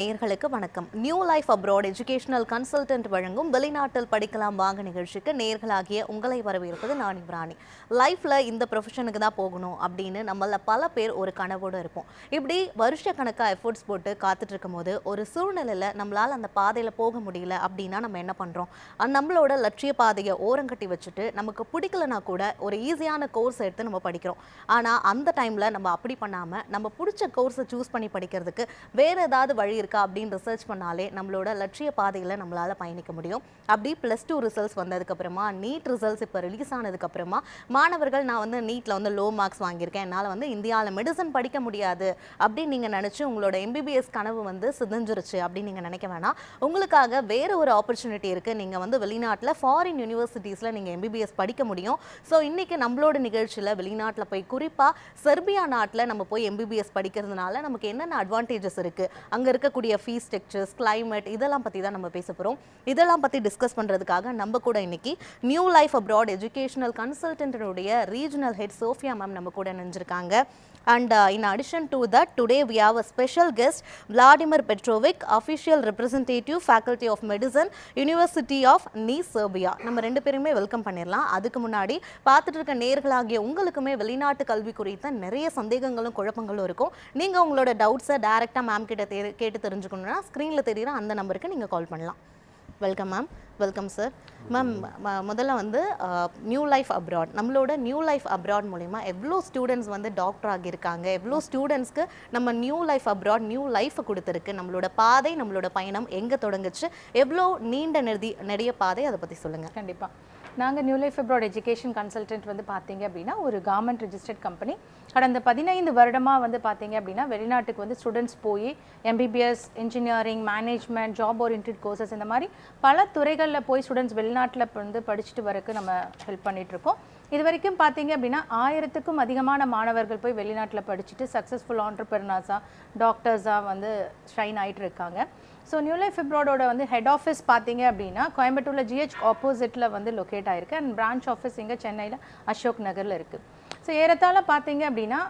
நேயர்களுக்கு வணக்கம். New life abroad educational consultant வழங்கும் வெளிநாட்டில் படிக்கலாம் வாங்க நிகழ்ச்சிக்கு நேயர்களாகிய உங்களை வரவேற்பது நான் இப்ரானி. லைஃப்ல இந்த ப்ரொஃபஷனுக்கு தான் போகணும் அப்படின்னு நம்மள பல பேர் ஒரு கனவோடு இருப்போம். இப்படி வருஷ கணக்காக எஃபோர்ட்ஸ் போட்டு காத்துட்டு இருக்கும் போது ஒரு சூழ்நிலையில் நம்மளால் அந்த பாதையில் போக முடியல அப்படின்னா நம்ம என்ன பண்ணுறோம்? நம்மளோட லட்சிய பாதையை ஓரங்கட்டி வச்சுட்டு நமக்கு பிடிக்கலனா கூட ஒரு ஈஸியான கோர்ஸ் எடுத்து நம்ம படிக்கிறோம். ஆனால் அந்த டைமில் நம்ம அப்படி பண்ணாமல் நம்ம பிடிச்ச கோர்ஸை சூஸ் பண்ணி படிக்கிறதுக்கு வேறு ஏதாவது வழி அப்படின்னு ரிசர்ச் பண்ணாலே நம்மளோட லட்சிய பாதையில் நம்மளால் பயணிக்க முடியும். அப்படி +2 ரிசல்ட்ஸ் வந்ததுக்கப்புறமா நீட் ரிசல்ட்ஸ் இப்போ ரிலீஸ் ஆனதுக்கப்புறமா மாணவர்கள் நான் வந்து நீட்டில் வந்து லோ மார்க்ஸ் வாங்கியிருக்கேன், என்னால் வந்து இந்தியாவில் மெடிசன் படிக்க முடியாது அப்படின்னு நீங்கள் நினச்சி உங்களோட எம்பிபிஎஸ் கனவு வந்து சிதைஞ்சிருச்சு அப்படின்னு நீங்கள் நினைக்க வேணாம். உங்களுக்காக வேறு ஒரு ஆப்பர்ச்சுனிட்டி இருக்குது. நீங்கள் வந்து வெளிநாட்டில் ஃபாரின் யூனிவர்சிட்டிஸில் நீங்கள் எம்பிபிஎஸ் படிக்க முடியும். ஸோ இன்றைக்கி நம்மளோட நிகழ்ச்சியில் வெளிநாட்டில் போய் குறிப்பாக செர்பியா நாட்டில் நம்ம போய் எம்பிபிஎஸ் படிக்கிறதுனால நமக்கு என்னென்ன அட்வான்டேஜஸ் இருக்குது, அங்கே இருக்கக்கூடிய ஃபீஸ் ஸ்ட்ரக்சர்ஸ், கிளைமேட், இதெல்லாம் பற்றி தான் நம்ம பேச போகிறோம். இதெல்லாம் பற்றி டிஸ்கஸ் பண்ணுறதுக்காக நம்ம கூட இன்னைக்கு நியூ லைஃப் அப்ராட் எஜுகேஷனல் கன்சல்டன்ட்டுடைய ரீஜனல் ஹெட் சோஃபியா மேம் நம்ம கூட நினைஞ்சிருக்காங்க. And in addition to that, today we have a special guest, Vladimir Petrovic, official representative, Faculty of Medicine, University of Nice, Serbia. நம்ம ரெண்டு பேருமே வெல்கம் பண்ணிடலாம். அதுக்கு முன்னாடி பார்த்துட்டு இருக்க நேயர்களாகிய உங்களுக்குமே வெளிநாட்டு கல்வி குறித்த நிறைய சந்தேகங்களும் குழப்பங்களும் இருக்கும். நீங்கள் உங்களோட டவுட்ஸை டைரெக்டாக மேம் கிட்ட கேட்டு தெரிஞ்சுக்கணுன்னா ஸ்க்ரீனில் தெரியுற அந்த நம்பருக்கு நீங்கள் கால் பண்ணலாம். Welcome ma'am. Welcome sir. Ma'am, முதல்ல வந்து நியூ லைஃப் அப்ராட், நம்மளோட நியூ லைஃப் அப்ராட் மூலிமா எவ்வளோ ஸ்டூடெண்ட்ஸ் வந்து டாக்டர் ஆகியிருக்காங்க, எவ்வளோ ஸ்டூடெண்ட்ஸ்க்கு நம்ம நியூ லைஃப் அப்ராட் நியூ லைஃப்பை கொடுத்துருக்கு, நம்மளோட பாதை, நம்மளோட பயணம் எங்கே தொடங்குச்சு, எவ்வளோ நீண்ட நெடிய பாதை, அதை பற்றி சொல்லுங்கள். கண்டிப்பாக. நாங்கள் new life abroad education consultant வந்து பார்த்தீங்க அப்படின்னா ஒரு கவர்மெண்ட் ரிஜிஸ்டர்ட் கம்பெனி. கடந்த 15 வருடமாக வந்து பார்த்தீங்க அப்படின்னா வெளிநாட்டுக்கு வந்து ஸ்டூடெண்ட்ஸ் போய் MBBS, engineering, management, job orient courses இந்த மாதிரி பல துறைகளில் போய் ஸ்டூடெண்ட்ஸ் வெளிநாட்டில் வந்து படிச்சுட்டு வரக்கு நம்ம ஹெல்ப் பண்ணிகிட்ருக்கோம். இது வரைக்கும் பார்த்தீங்க அப்படின்னா 1000க்கும் அதிகமான மாணவர்கள் போய் வெளிநாட்டில் படிச்சுட்டு சக்ஸஸ்ஃபுல் ஆண்டர்பிரினர்ஸாக, டாக்டர்ஸாக வந்து ஷைன் ஆகிட்டு இருக்காங்க. ஸோ நியூ லைஃப் அப்ராடோட வந்து ஹெட் ஆஃபீஸ் பார்த்தீங்க அப்படின்னா கோயம்புத்தூரில் GH ஆப்போசிட்டில் வந்து லொக்கேட் ஆகிருக்கு. அண்ட் பிரான்ச் ஆஃபீஸ் இங்கே சென்னையில் அசோக் நகரில் இருக்குது. ஸோ ஏறத்தாழ பார்த்தீங்க அப்படின்னா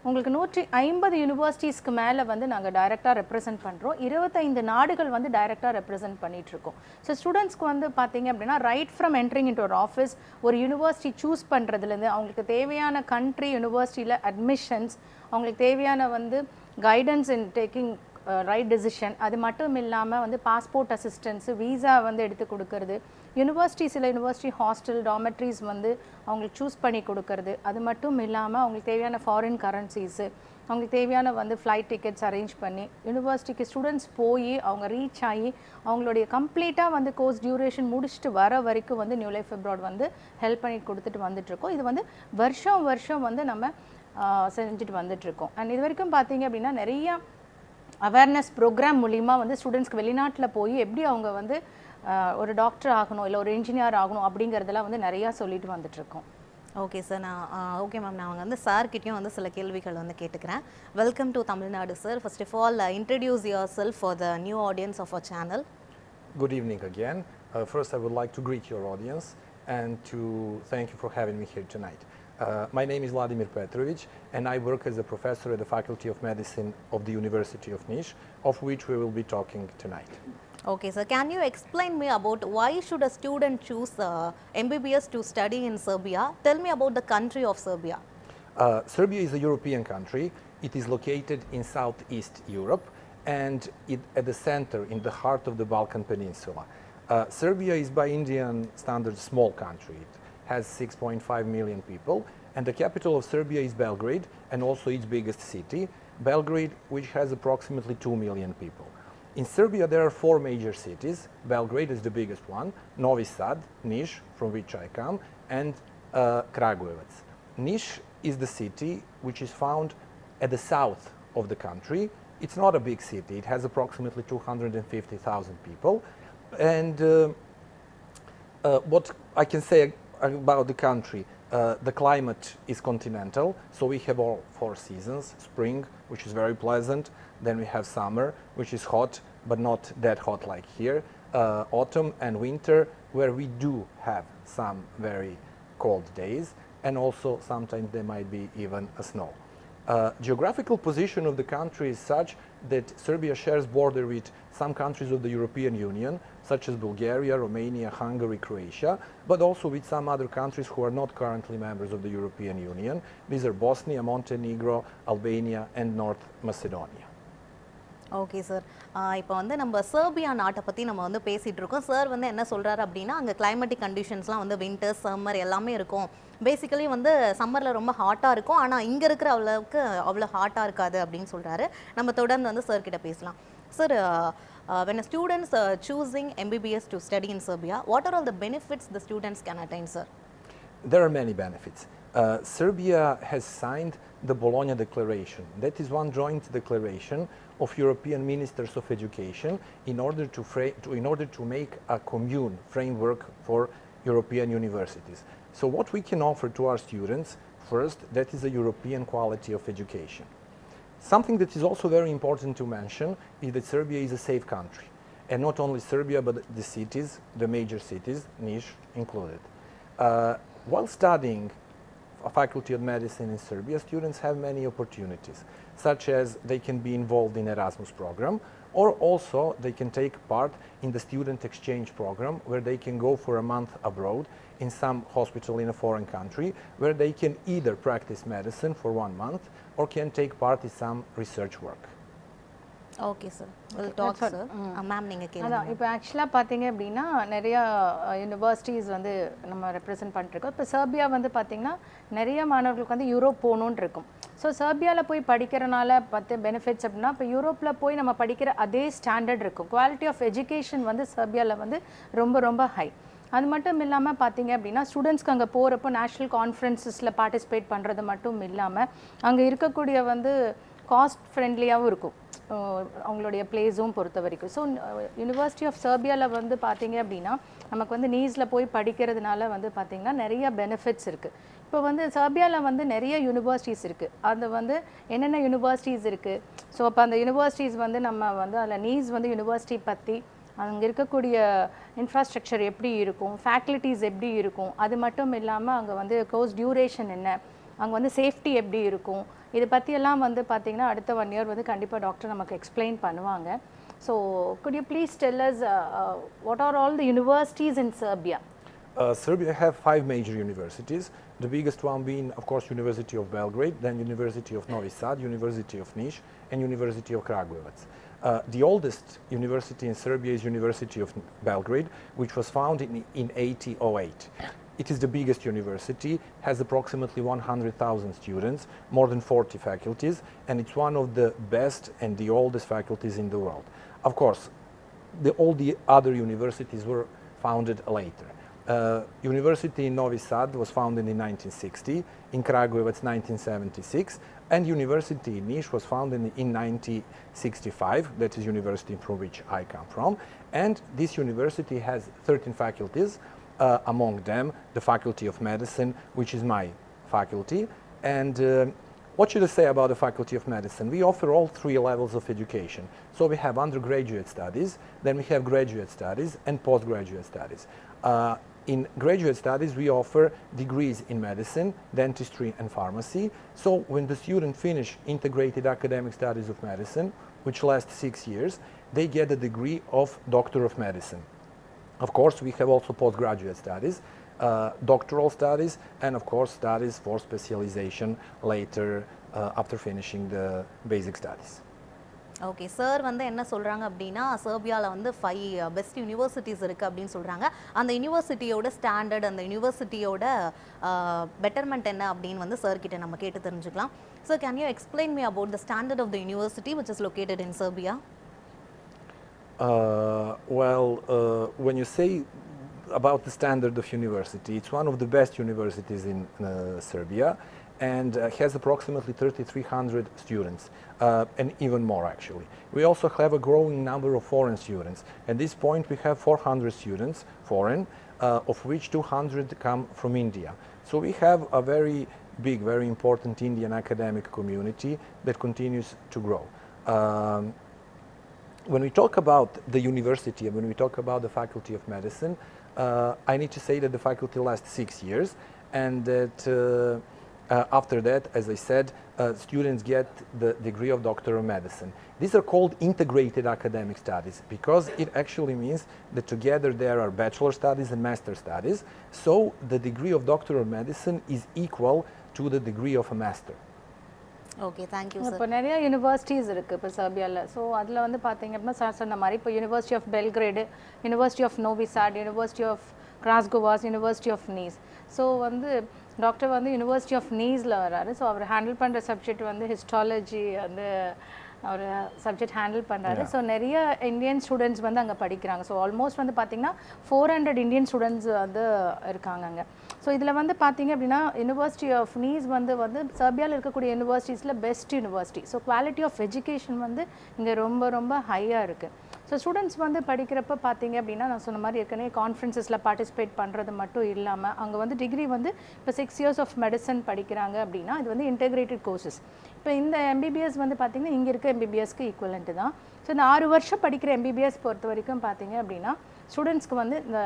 உங்களுக்கு 150 யூனிவர்சிட்டிஸ்க்கு மேலே வந்து நாங்கள் டைரெக்டாக ரெப்ரசென்ட் பண்ணுறோம். 25 நாடுகள் வந்து டைரெக்டாக ரெப்ரசென்ட் பண்ணிகிட்ருக்கோம். ஸோ ஸ்டூடெண்ட்ஸ்க்கு வந்து பார்த்தீங்க அப்படின்னா ரைட் ஃப்ரம் என்ட்ரிங் இன்டு ஒரு ஆஃபீஸ், ஒரு யூனிவர்சிட்டி சூஸ் பண்ணுறதுலேருந்து அவங்களுக்கு தேவையான கண்ட்ரி யூனிவர்சிட்டியில் அட்மிஷன்ஸ், அவங்களுக்கு தேவையான வந்து guidance in taking right decision, அது மட்டும் இல்லாமல் வந்து பாஸ்போர்ட் அசிஸ்டன்ஸு, வீசா வந்து எடுத்து கொடுக்கறது, சில யூனிவர்சிட்டி ஹாஸ்டல் டாமெட்ரிஸ் வந்து அவங்களுக்கு சூஸ் பண்ணி கொடுக்கறது, அது மட்டும் இல்லாமல் அவங்களுக்கு தேவையான ஃபாரின் கரன்சிஸு, அவங்களுக்கு தேவையான வந்து ஃப்ளைட் டிக்கெட்ஸ் அரேஞ்ச் பண்ணி யூனிவர்சிட்டிக்கு ஸ்டூடெண்ட்ஸ் போய் அவங்க ரீச் ஆகி அவங்களுடைய கம்ப்ளீட்டாக வந்து கோர்ஸ் டியூரேஷன் முடிச்சுட்டு வர வரைக்கும் வந்து நியூ லைஃப் அப்ராட் வந்து ஹெல்ப் பண்ணி கொடுத்துட்டு வந்துட்டுருக்கோம். இது வந்து வருஷம் வந்து நம்ம செஞ்சுட்டு வந்துட்டுருக்கோம். அண்ட் இது வரைக்கும் பார்த்தீங்க அப்படின்னா நிறையா அவேர்னஸ் ப்ரோக்ராம் மூலிமா வந்து ஸ்டூடெண்ட்ஸ்க்கு வெளிநாட்டில் போய் எப்படி அவங்க வந்து ஒரு டாக்டர் ஆகணும், இல்லை ஒரு இன்ஜினியர் ஆகணும் அப்படிங்கிறதெல்லாம் வந்து நிறையா சொல்லிட்டு வந்துட்டுருக்கோம். Okay sir. ஓகே மேம், நான் வந்து சார்கிட்டையும் வந்து சில கேள்விகள் வந்து கேட்டுக்கிறேன். Welcome to Tamil Nadu sir. First of all introduce yourself for the new audience of our channel. Good evening again. First I would like to greet your audience and to thank you for having me here tonight. My name is Vladimir Petrovic and I work as a professor at the Faculty of Medicine of the University of Nice, of which we will be talking tonight. Okay, sir. Can you explain me about why should a student choose MBBS to study in Serbia? Tell me about the country of Serbia. Serbia is a European country. It is located in Southeast Europe and at the center, in the heart of the Balkan Peninsula. Serbia is by Indian standards a small country. It has 6.5 million people, and the capital of Serbia is Belgrade, and also its biggest city, Belgrade, which has approximately 2 million people. In Serbia, there are 4 major cities. Belgrade is the biggest one, Novi Sad, Niš, from which I come, and Kragujevac. Niš is the city which is found at the south of the country. It's not a big city. It has approximately 250,000 people. And what I can say about the country, the climate is continental, so we have all 4 seasons: spring, which is very pleasant, then we have summer, which is hot but not that hot like here, autumn and winter, where we do have some very cold days, and also sometimes there might be even a snow. Geographical position of the country is such that Serbia shares border with some countries of the European Union, such as Bulgaria, Romania, Hungary, Croatia, but also with some other countries who are not currently members of the European Union. These are Bosnia, Montenegro, Albania, and North Macedonia. Okay sir, இப்போ வந்து நம்ம சர்பியா நாட்டை பற்றி நம்ம வந்து பேசிகிட்டு இருக்கோம். Sir வந்து என்ன சொல்கிறாரு அப்படின்னா, அங்கே கிளைமேட்டிக் கண்டிஷன்ஸ்லாம் வந்து வின்டர் சம்மர் எல்லாமே இருக்கும். பேசிக்கலி வந்து சம்மரில் ரொம்ப ஹாட்டாக இருக்கும், ஆனால் இங்கே இருக்கிற அளவுக்கு அவ்வளோ ஹாட்டாக இருக்காது அப்படின்னு சொல்கிறாரு. நம்ம தொடர்ந்து வந்து சார் கிட்ட பேசலாம். Sir, when a students choosing MBBS to study in Serbia, what are all the benefits the students can attain, sir? There are many benefits. Serbia has signed the Bologna Declaration. That is one joint declaration of European Ministers of Education in order to make a commune framework for European universities. So what we can offer to our students, first, that is a European quality of education. Something that is also very important to mention is that Serbia is a safe country. And not only Serbia, but the cities, the major cities, Niš included. While studying a Faculty of Medicine in Serbia, students have many opportunities, such as they can be involved in Erasmus program, or also they can take part in the student exchange program, where they can go for a month abroad in some hospital in a foreign country, where they can either practice medicine for 1 month or can take part in some research work. Okay sir, we'll talk sir. Ma'am நீங்கள் கேளுங்க. அதான் இப்போ ஆக்சுவலாக பார்த்தீங்க அப்படின்னா நிறையா universities வந்து நம்ம ரெப்ரசென்ட் பண்ணிருக்கோம். இப்போ சர்பியா வந்து பார்த்திங்கன்னா நிறைய மாணவர்களுக்கு வந்து யூரோப் போகணுன்னு இருக்கும். ஸோ சர்பியாவில் போய் படிக்கிறனால பெனிஃபிட்ஸ் அப்படின்னா, இப்போ யூரோப்பில் போய் நம்ம படிக்கிற அதே ஸ்டாண்டர்ட் இருக்கும். குவாலிட்டி ஆஃப் எஜுகேஷன் வந்து சர்பியாவில் வந்து ரொம்ப ரொம்ப ஹை. அது மட்டும் இல்லாமல் பார்த்தீங்க அப்படின்னா, ஸ்டூடெண்ட்ஸ்க்கு அங்கே போகிறப்போ நேஷ்னல் கான்ஃபரன்சஸில் பார்ட்டிசிபேட் பண்ணுறது மட்டும் இல்லாமல் அங்கே இருக்கக்கூடிய வந்து காஸ்ட் ஃப்ரெண்ட்லியாகவும் இருக்கும் அவங்களுடைய பிளேஸும் பொறுத்த வரைக்கும். ஸோ யூனிவர்சிட்டி ஆஃப் சர்பியாவில் வந்து பார்த்தீங்க அப்படின்னா நமக்கு வந்து நீஸில் போய் படிக்கிறதுனால வந்து பார்த்திங்கன்னா நிறைய பெனிஃபிட்ஸ் இருக்குது. இப்போ வந்து சர்பியாவில் வந்து நிறைய யூனிவர்சிட்டிஸ் இருக்குது. அது வந்து என்னென்ன யூனிவர்சிட்டிஸ் இருக்குது, ஸோ அப்போ அந்த யூனிவர்சிட்டிஸ் வந்து நம்ம வந்து அதில் நீஸ் வந்து யூனிவர்சிட்டி பற்றி அங்கே இருக்கக்கூடிய இன்ஃப்ராஸ்ட்ரக்சர் எப்படி இருக்கும், ஃபேக்கல்ட்டிஸ் எப்படி இருக்கும், அது மட்டும் இல்லாமல் அங்கே வந்து கோர்ஸ் டியூரேஷன் என்ன, அங்கே வந்து சேஃப்டி எப்படி இருக்கும், இதை பற்றியெல்லாம் வந்து பார்த்திங்கன்னா அடுத்த 1 year வந்து கண்டிப்பாக டாக்டர் நமக்கு எக்ஸ்பிளைன் பண்ணுவாங்க. So could you please tell us what are all the universities in Serbia? Serbia have 5 major universities, the biggest one being, of course, University of Belgrade, then University of Novi Sad, University of Niš, and University of Kragujevac. The oldest university in Serbia is University of Belgrade, which was founded in 1808. It is the biggest university, has approximately 100,000 students, more than 40 faculties, and it's one of the best and the oldest faculties in the world. Of course, all the other universities were founded later. University in Novi Sad was founded in 1960, in Kragujevac 1976, and University in Niš was founded in 1965, that is university from which I come from, and this university has 13 faculties, among them the Faculty of Medicine, which is my faculty. And what should I say about the Faculty of Medicine? We offer all 3 levels of education. So we have undergraduate studies, then we have graduate studies and postgraduate studies. In graduate studies, we offer degrees in medicine, dentistry, and pharmacy. So when the student finish integrated academic studies of medicine, which lasts 6 years, they get a degree of Doctor of Medicine. Of course, we have also postgraduate studies, doctoral studies, and of course studies for specialization later after finishing the basic studies. Okay sir, வந்து என்ன சொல்கிறாங்க அப்படின்னா, சர்பியாவில் வந்து 5 best universities இருக்குது அப்படின்னு சொல்கிறாங்க. அந்த யூனிவர்சிட்டியோட standard, அந்த யூனிவர்சிட்டியோட பெட்டர்மெண்ட் என்ன அப்படின்னு வந்து சார் கிட்ட நம்ம கேட்டு தெரிஞ்சுக்கலாம். Sir, can you explain me about the standard of the university which is located in Serbia? When you say about the standard of university, it's one of the best universities in Serbia, and has approximately 3,300 students, and even more actually. We also have a growing number of foreign students. At this point we have 400 students foreign, of which 200 come from India. So we have a very big, very important Indian academic community that continues to grow. When we talk about the university, when we talk about the Faculty of Medicine, I need to say that the faculty lasts 6 years, and that After that, as I said, students get the degree of Doctor of Medicine. These are called integrated academic studies because it actually means that together there are bachelor studies and master studies. So the degree of Doctor of Medicine is equal to the degree of a master. Okay thank you sir. இப்போ நிறைய universities இருக்குது இப்போ சர்பியாவில். So அதில் வந்து பார்த்தீங்க அப்படின்னா sir சொன்ன மாதிரி இப்போ university of Belgrade, university of Novi Sad, university of Kragujevac, university of Nis. So வந்து டாக்டர் வந்து யூனிவர்சிட்டி ஆஃப் நீஸில் வராரு. ஸோ அவர் ஹேண்டில் பண்ணுற சப்ஜெக்ட் வந்து ஹிஸ்டாலஜி வந்து அவர் சப்ஜெக்ட் ஹேண்டில் பண்ணுறாரு. ஸோ நிறைய இந்தியன் ஸ்டூடெண்ட்ஸ் வந்து அங்கே படிக்கிறாங்க. ஸோ ஆல்மோஸ்ட் வந்து பார்த்திங்கன்னா 400 இந்தியன் ஸ்டூடெண்ட்ஸ் வந்து இருக்காங்க அங்கே. ஸோ இதில் வந்து பார்த்திங்க அப்படின்னா யூனிவர்சிட்டி ஆஃப் நீஸ் வந்து சர்பியாவில் இருக்கக்கூடிய யூனிவர்சிட்டிஸில் best university. So quality of education வந்து இங்கே ரொம்ப ரொம்ப ஹையாக இருக்குது. ஸோ ஸ்டூடெண்ட்ஸ் வந்து படிக்கிறப்ப பார்த்தீங்க அப்படின்னா நான் சொன்ன மாதிரி ஏற்கனவே கான்ஃபரன்ஸஸில் பார்ட்டிசிபேட் பண்ணுறது மட்டும் இல்லாமல் அங்கே வந்து டிகிரி வந்து இப்போ 6 years ஆஃப் மெடிசன் படிக்கிறாங்க அப்படின்னா இது வந்து இன்டெகிரேட்டட் கோர்சஸ். இப்போ இந்த எம்பிபிஎஸ் வந்து பார்த்திங்கன்னா இங்கே இருக்க எம்பிபிஎஸ்க்கு ஈக்குவலண்ட்டு தான். ஸோ இந்த 6 வருஷம் படிக்கிற எம்பிபிஎஸ் பொறுத்த வரைக்கும் பார்த்தீங்க அப்படின்னா ஸ்டூடெண்ட்ஸ்க்கு வந்து இந்த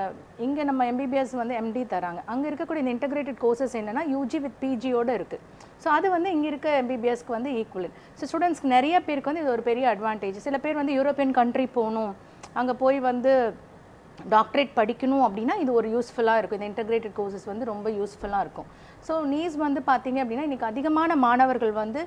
இங்கே நம்ம எம்பிபிஎஸ் வந்து எம்டி தராங்க. அங்கே இருக்கக்கூடிய இந்த இன்டெகிரேட்டட் கோர்சஸ் என்னென்னா யூஜி வித் பிஜியோடு இருக்குது. ஸோ அது வந்து இங்கே இருக்க எம்பிபிஎஸ்க்கு வந்து ஈக்குவலன். ஸோ ஸ்டூடெண்ட்ஸ்க்கு நிறைய பேருக்கு வந்து இது ஒரு பெரிய அட்வான்டேஜ். சில பேர் வந்து யூரோப்பியன் கண்ட்ரி போகணும், அங்கே போய் வந்து டாக்டரேட் படிக்கணும் அப்படின்னா இது ஒரு யூஸ்ஃபுல்லாக இருக்கும். இந்த இன்டெகிரேட்டட் கோர்சஸ் வந்து ரொம்ப யூஸ்ஃபுல்லாக இருக்கும். ஸோ நீஸ் வந்து பார்த்திங்க அப்படின்னா இன்றைக்கி அதிகமான மாணவர்கள் வந்து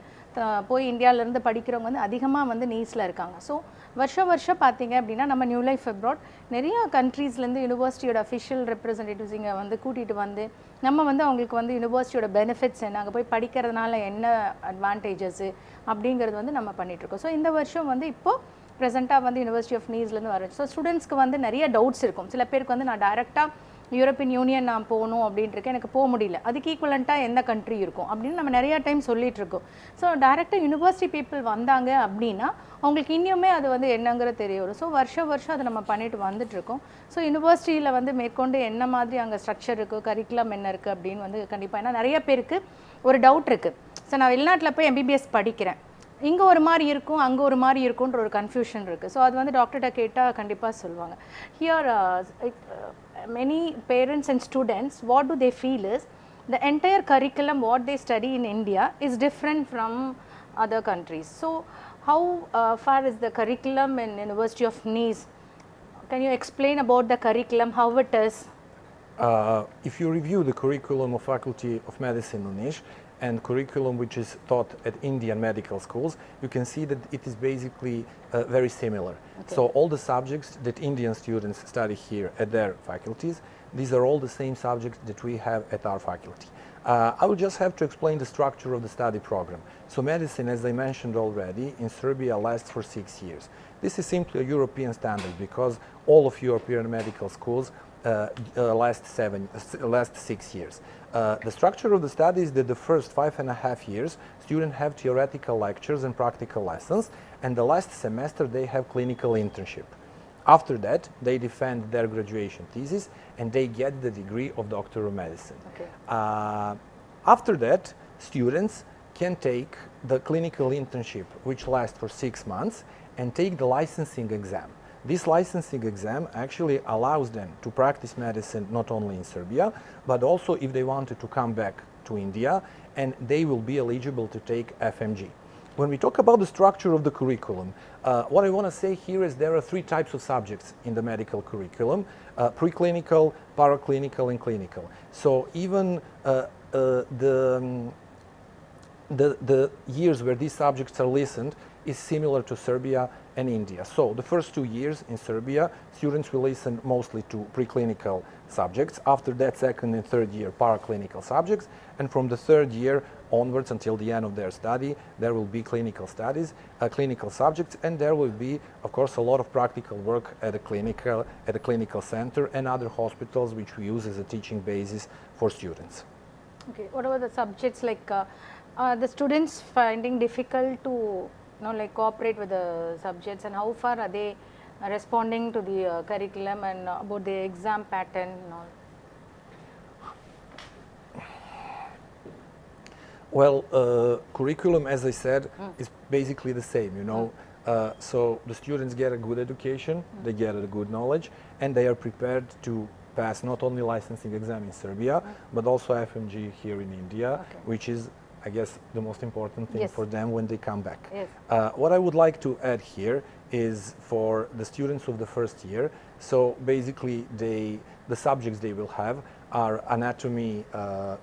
போய் இந்தியாவிலேருந்து படிக்கிறவங்க வந்து அதிகமாக வந்து நீஸில் இருக்காங்க. ஸோ வருஷம் பார்த்திங்க அப்படின்னா நம்ம நியூ லைஃப் அப்ராட் நிறையா கண்ட்ரீஸ்லேருந்து யூனிவர்சிட்டியோட அஃபிஷியல் ரெப்ரசன்டேட்டிவ்ஸ் இங்கே வந்து கூட்டிகிட்டு வந்து நம்ம வந்து அவங்களுக்கு வந்து யூனிவர்சிட்டியோட பெனிஃபிட்ஸ் என்ன, அங்கே போய் படிக்கிறதுனால என்ன அட்வான்டேஜஸ்ஸு அப்படிங்கிறது வந்து நம்ம பண்ணிகிட்ருக்கோம். ஸோ இந்த வருஷம் வந்து இப்போது ப்ரெசென்ட்டாக வந்து யூனிவர்சிட்டி ஆஃப் நீஸ்லேருந்து வர. ஸோ ஸ்டூடெண்ட்ஸ்க்கு வந்து நிறைய டவுட்ஸ் இருக்கும். சில பேருக்கு வந்து நான் டைரெக்டாக யூரோப்பியன் யூனியன் நான் போகணும் அப்படின்ட்டு எனக்கு போக முடியல, அதுக்கு ஈக்குவலண்ட்டாக எந்த கண்ட்ரி இருக்கும் அப்படின்னு நம்ம நிறையா டைம் சொல்லிகிட்ருக்கோம். ஸோ டைரெக்டாக யூனிவர்சிட்டி பீப்புள் வந்தாங்க அப்படின்னா அவங்களுக்கு இன்னுமே அது வந்து என்னங்கிறது தெரிய வரும். ஸோ வருஷம் அதை நம்ம பண்ணிட்டு வந்துட்டுருக்கோம். ஸோ யூனிவர்சிட்டியில் வந்து மேற்கொண்டு என்ன மாதிரி அங்கே ஸ்ட்ரக்சர் இருக்குது, கரிக்குலம் என்ன இருக்குது அப்படின்னு வந்து கண்டிப்பாக. ஏன்னா நிறைய பேருக்கு ஒரு டவுட் இருக்குது. ஸோ நான் வெளிநாட்டில் போய் எம்பிபிஎஸ் படிக்கிறேன், இங்கே ஒரு மாதிரி இருக்கும் அங்கே ஒரு மாதிரி இருக்குன்ற ஒரு கன்ஃபியூஷன் இருக்குது. ஸோ அது வந்து டாக்டர்கிட்ட கேட்டால் கண்டிப்பாக சொல்லுவாங்க. Here many parents and students, what do they feel is the entire curriculum what they study in India is different from other countries. So how far is the curriculum in University of Nice? Can you explain about the curriculum, how it is? If you review the curriculum of Faculty of Medicine in Nice and curriculum which is taught at Indian medical schools, you can see that it is basically very similar. Okay. So all the subjects that Indian students study here at their faculties, these are all the same subjects that we have at our faculty. I will just have to explain the structure of the study program. So medicine, as I mentioned already, in Serbia lasts for 6 years. This is simply a European standard because all of European medical schools last 6 years. The structure of the study is that the first 5.5 years students have theoretical lectures and practical lessons, and the last semester they have clinical internship. After that, they defend their graduation thesis and they get the degree of Doctor of Medicine. Okay. After that, students can take the clinical internship, which lasts for 6 months, and take the licensing exam. This licensing exam actually allows them to practice medicine not only in Serbia, but also if they wanted to come back to India, and they will be eligible to take FMG. When we talk about the structure of the curriculum, what I want to say here is there are 3 types of subjects in the medical curriculum: preclinical, paraclinical, and clinical. So even the years where these subjects are listened is similar to Serbia and India. So the first 2 years in Serbia, students will listen mostly to preclinical subjects. After that, second and third year, paraclinical subjects. And from the third year onwards until the end of their study, there will be clinical studies, clinical subjects, and there will be, of course, a lot of practical work at a clinical center and other hospitals, which we use as a teaching basis for students. Okay, what about the subjects like the students finding difficult to like cooperate with the subjects, and how far are they responding to the curriculum and about the exam pattern and all? Well, curriculum, as I said, is basically the same, you know. So the students get a good education, they get a good knowledge, and they are prepared to pass not only licensing exam in Serbia, but also FMG here in India, which is, I guess, the most important thing for them when they come back. What I would like to add here is for the students of the first year, so basically the subjects they will have are anatomy,